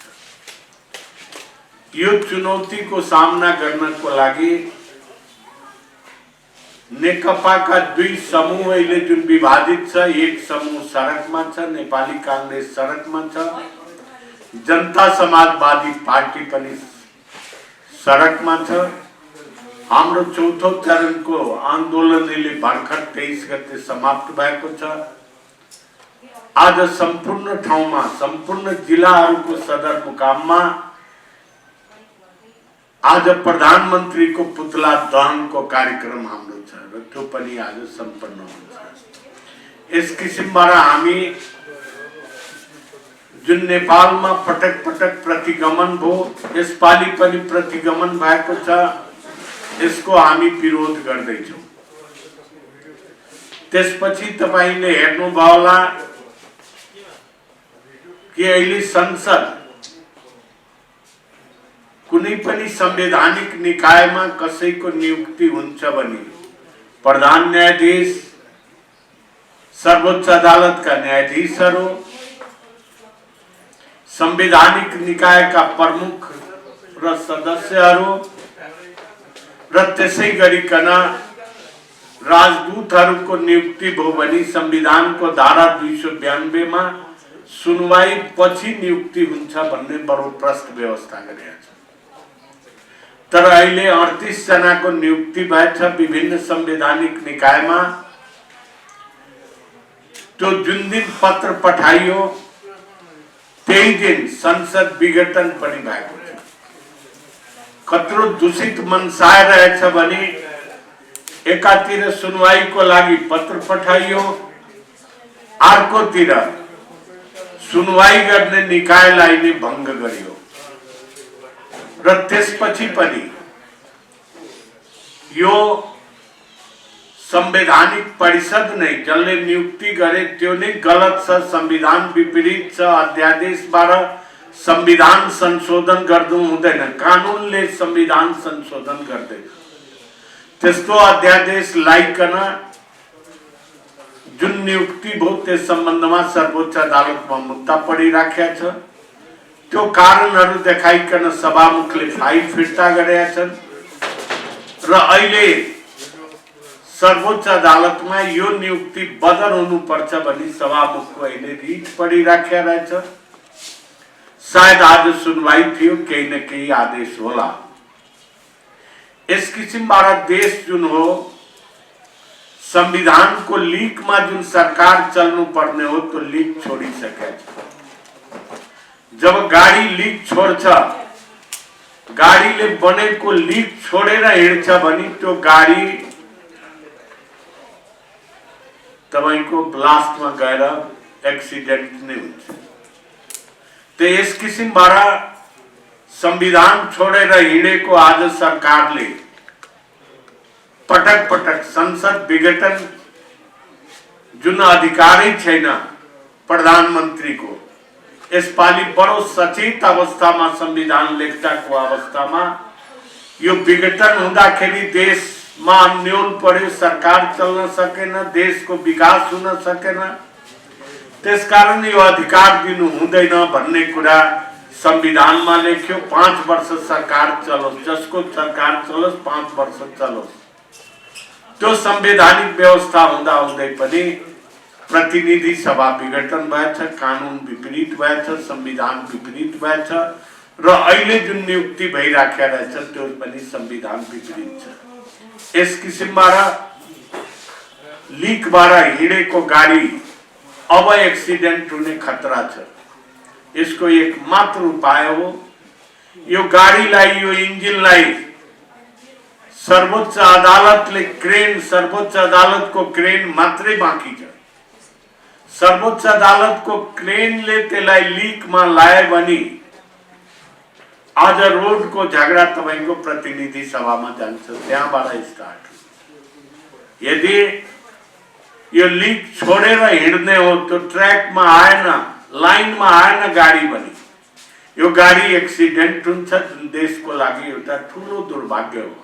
यो चुनौतीको सामना गर्नको लागि नेकपाका दुई समूह अहिले जुन विभाजित छ, एक समूह सडकमा छ, नेपाली कांग्रेस सडकमा छ, जनता समाजवादी पार्टी पनि सडकमा छ। हाम्रो चौथो चरणको आन्दोलनले भर्खर 23 गते समाप्त भएको छ। आज सम्पूर्ण ठाउँमा, सम्पूर्ण जिल्लाहरूको सदरमुकाममा आज प्रधानमन्त्रीको पुतला दहनको कार्यक्रम हाम्रो छ र त्यो पनि आज सम्पन्न हुन्छ। यस किसिमबाट हामी जुन नेपालमा पटक पटक प्रतिगमन भयो, यसपालि पनि प्रतिगमन भएको छ, यसको हामी विरोध गर्दैछौँ। त्यसपछि तपाईले हेर्नुभयो होला कि अहिले संसद कुनै पनि संवैधानिक निकायमा कसैको नियुक्ति हुन्छ भने प्रधान न्यायाधीश, सर्वोच्च अदालतका न्यायाधीशहरू, संवैधानिक निकायका प्रमुख र सदस्यहरू र त्यसै गरिकन राजदूतहरूको नियुक्ति भयो भने संविधानको धारा 292 मा सुनवाई पछि नियुक्ति हुन्छ भन्ने बडो प्रष्ट व्यवस्था गरिएको छ। तर अहिले 38 जनाको नियुक्ति भएछ विभिन्न संवैधानिक निकायमा। त्यो जुन दिन पत्र पठाइयो त्यही दिन संसद विघटन पनि भएको छ। कत्रो दूषित मनसाय रहेछ भने एकातिर सुनवाईको लागि पत्र पठाइयो, अर्कोतिर सुनवाई गर्ने निकायलाई नै भङ्ग गरियो र त्यसपछि पनि यो संवैधानिक परिषद नै जसले नियुक्ति गरे त्यो नै गलत छ, संविधान विपरीत छ, अध्यादेशबाट संविधान संशोधन गर्नु हुँदैन, कानूनले संविधान संशोधन गर्दैन। त्यस्तो अध्यादेश ल्याइकन जुन नियुक्ति भयो त्यस सम्बन्धमा सर्वोच्च अदालतमा मुद्दा पडिराखेको छ। त्यो कारणहरू देखाइकन सभामुखले फाइल फिर्ता गरेका छन् र अहिले सर्वोच्च अदालतमा यो नियुक्ति बदर हुनुपर्छ भनी सभामुखको अहिले रिट पडिराखेको रहेछ। सायद आज सुनवाई थियो, केही न केही आदेश होला। यस किसिमबाट देश जुन हो संविधानको लीकमा जुन सरकार चल्नु पर्ने हो त्यो लीक छोडिसकेको छ। जब गाडी लीक छोड्छ, गाडीले बनेको लीक छोडेर हिँड्छ भने त्यो गाडी तपाईको ब्लास्टमा गएर एक्सिडेन्ट नै हुन्छ। तो यस किसिमबाट संविधान छोडेर हिँडेको आज सरकारले पटक पटक संसद विघटन जुन अधिकारै छैन प्रधानमन्त्रीको, यसपालि बडो सचेत अवस्थामा संविधान लेख्दाको अवस्थामा यो विघटन हुँदाखेरि देशमा अन्यल पर्यो, सरकार चल्न सकेन, देशको विकास हुन सकेन। त्यसकारण यो अधिकार दिनु हुँदैन भन्ने कुरा संविधानमा लेख्यो। 5 वर्ष सरकार चलोस्, जसको सरकार चलोस् 5 वर्ष चलोस्। त्यो संवैधानिक व्यवस्था हुँदा हुँदै पनि प्रतिनिधि सभा विघटन भएछ, कानून विपरीत भएछ, संविधान विपरीत भएछ र अहिले जुन नियुक्ति भइराखेको रहेछ त्यो पनि संविधान विपरीत छ। यस किसिमबाट लीकबाट हिँडेको गाडी अब एक्सिडेन्ट हुने खतरा छ। यसको एक मात्र उपाय हो, यो गाडीलाई, यो इन्जिनलाई सर्वोच्च अदालतले क्रेन, सर्वोच्च अदालतको क्रेन मात्रै बाँकी छ। सर्वोच्च अदालतको क्रेनले त्यसलाई लीकमा लाए भने आज रोडको झगडा तपाईको प्रतिनिधि सभामा जान्छ, त्यहाँबाट स्टार्ट। यदि यो लिक छोडेर हिँड्ने हो तो ट्र्याकमा आएन, लाइनमा आएन गाडी पनि, यो गाडी एक्सिडेन्ट हुन्छ, जुन देशको लागि एउटा ठुलो दुर्भाग्य हो।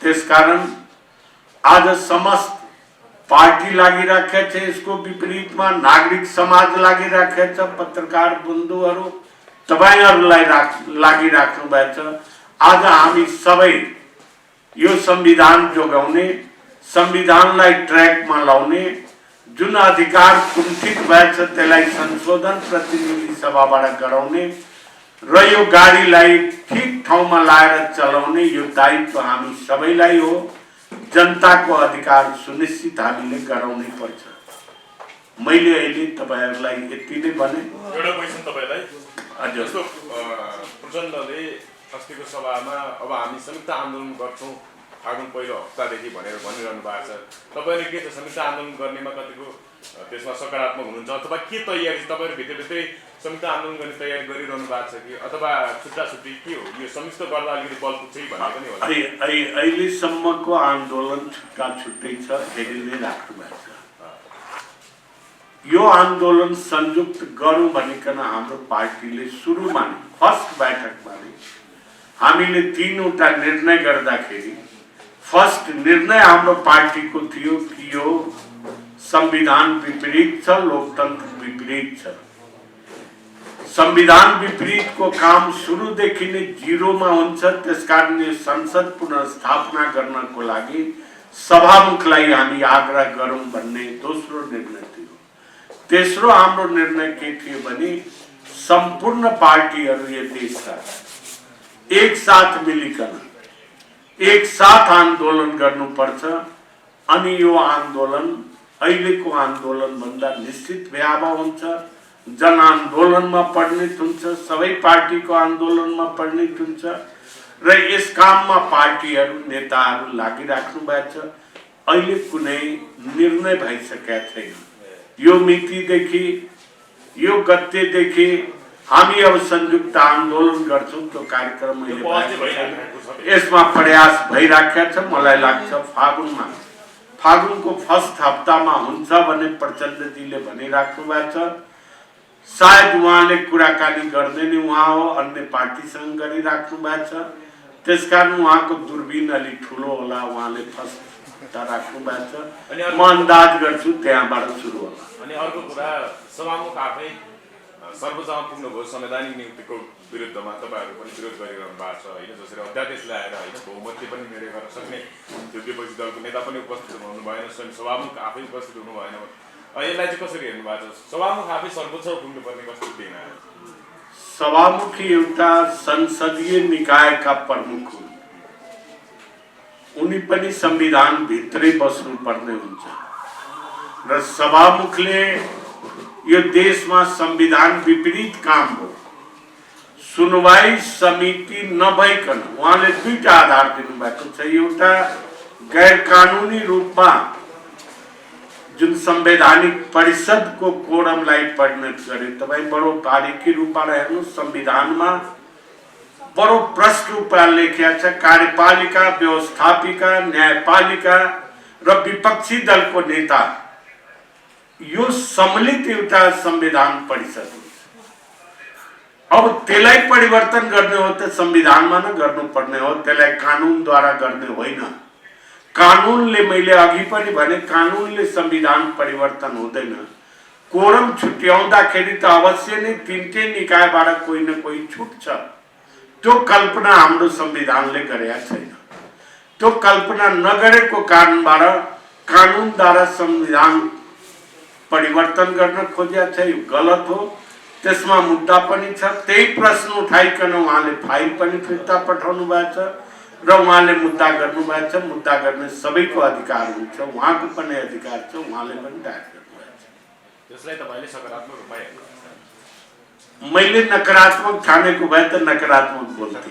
त्यसकारण आज समस्त पार्टी लागिराखेको छ, यसको विपरीतमा नागरिक समाज लागिराखेको छ, पत्रकार बन्धुहरू तपाईहरुलाई लागिराख्नु भएको छ। आज हामी सबै यो संविधान जोगाउने, संविधानलाई ट्र्याकमा लाउने, जुन अधिकार कुण्ठित भएको छ त्यसलाई संशोधन प्रतिनिधि सभाबाट गराउने र यो गाडीलाई ठिक ठाउँमा लाएर चलाउने यो दायित्व हामी सबैलाई हो। जनताको अधिकार सुनिश्चित हामीले गराउनै पर्छ। मैले अहिले तपाईहरुलाई यति नै भने। एउटा क्वेशन तपाईलाई, हजुर, जस्तो प्रचण्डले अस्तिको सभामा अब हामी संयुक्त आन्दोलन गर्छौं फागुन पहिलो हप्तादेखि भनेर भनिरहनु भएको छ। तपाईले के छ संयुक्त आन्दोलन गर्नेमा कतिको त्यसमा सकारात्मक हुनुहुन्छ अथवा के तयारी तपाईहरु भित्रभित्रै संयुक्त आन्दोलन गर्ने तयारी गरिरहनु भएको छ कि अथवा छुट्टा छुट्टी के हो? यो संयुक्त गर्दा अलिकति बल पुग्छ कि भन्ने पनि होला। अहिलेसम्मको आन्दोलन छुट्टा छुट्टै छ, हेरि नै राख्नु भएको छ। यो आन्दोलन संयुक्त गरौँ भनिकन हाम्रो पार्टीले सुरुमा नै फर्स्ट बैठकमा नै हामीले 3 वटा निर्णय गर्दाखेरि फर्स्ट निर्णय हाम्रो पार्टीको थियो कि यो संविधान विपरीत छ, लोकतन्त्र विपरीत छ। संविधान विपरीतको काम सुरुदेखि नै जिरोमा हुन्छ। त्यसकारण यो संसद पुनर्स्थापना गर्नको लागि सभामुखलाई हामी आग्रह गरौँ भन्ने दोस्रो निर्णय थियो। तेस्रो हाम्रो निर्णय के थियो भने सम्पूर्ण पार्टीहरू यो देशका एक साथ मिलिकन एक साथ आन्दोलन गर्नुपर्छ। अनि यो आन्दोलन अहिलेको आन्दोलन भन्दा निश्चित भयावह हुन्छ, जन आन्दोलनमा परिणत हुन्छ, सबै पार्टीको आन्दोलनमा परिणत हुन्छ र यस काममा पार्टीहरू नेताहरू लागिराख्नु भएको छ। अहिले कुनै निर्णय भइसकेका छैन। यो मितिदेखि यो गतेदेखि हामी अब संयुक्त आन्दोलन गर्छौं त्यो कार्यक्रम यसमा प्रयास भइराखेको छ। मलाई लाग्छ फागुनको फर्स्ट हप्तामा हुन्छ भन्ने प्रचण्डजीले भनिराख्नु भएको छ। सायद उहाँले कुराकानी गर्दै नै उहाँ हो, अन्य पार्टीसँग गरिराख्नु भएको छ। त्यसकारण उहाँको दूरबीन अलि ठुलो होला, उहाँले फर्स्ट राख्नु भएको छ। म अन्दाज गर्छु त्यहाँबाट सुरु होला। अनि अर्को कुरा, सभामुख आफै सर्वोच्चमा पुग्नुभयो संवैधानिक नियुक्तिको विरुद्धमा, तपाईहरु पनि विरोध गरिरहनु भएको छ हैन? जसरी अध्यादेश ल्याएर हैन बहुमतले पनि निर्णय गर्न सक्ने त्यो विपक्षी दलको नेता पनि उपस्थित हुनु भएन, स्वयं सभामुख आफै उपस्थित हुनु भएन। यसलाई चाहिँ कसरी हेर्नु भएको छ? सभामुख आफै सर्वोच्चमा पुग्नुपर्ने कस्तो दिन आयो? सभामुख एउटा संसदीय निकायका प्रमुख हुन्, उनी पनि संविधान भित्रै बस्नुपर्ने हुन्छ र सभामुखले यो देशमा संविधान विपरीत काम हो सुनवाई समिति नभइकन उहाँले दुईटा आधार दिनुभएको छ। एउटा गैर कानूनी रूपमा जुन संवैधानिक परिषदको कोरमलाई परिणत गरे। तपाईं बडो बारीकी रूपबाट हेर्नु, संविधानमा बडो प्रष्ट रूपमा लेखिया छ कार्यपालिका, व्यवस्थापिका, न्यायपालिका र विपक्षी दलको नेता यो सम्मिलित एउटा संविधान परिषद हो। अब त्यसलाई परिवर्तन गर्ने हो त संविधानमा न गर्नुपर्ने हो, त्यसलाई कानूनद्वारा गर्ने होइन। कानूनले, मैले अघि पनि भने, कानूनले संविधान परिवर्तन हुँदैन। कोरम छुट्याउँदाखेरि त अवश्य नै तीनटै निकायबाट कोही न कोही छुट्छ। त्यो कल्पना हाम्रो संविधानले गरेका छैन। त्यो कल्पना नगरेको कारणबाट कानूनद्वारा संविधान परिवर्तन गर्न खोजेको छ, यो गलत हो। त्यसमा मुद्दा पनि छ। त्यही प्रश्न उठाइकन उहाँले फाइल पनि फिर्ता पठाउनु भएको छ र उहाँले मुद्दा गर्नुभएको छ। मुद्दा गर्ने सबैको अधिकार हुन्छ, उहाँको पनि अधिकार छ, उहाँले पनि दायर गर्नुभएको छ। त्यसलाई तपाईले सकारात्मक रूपमा हेर्नुहुन्छ? मैले नकारात्मक ठानेको भए त नकारात्मक बोल्थे।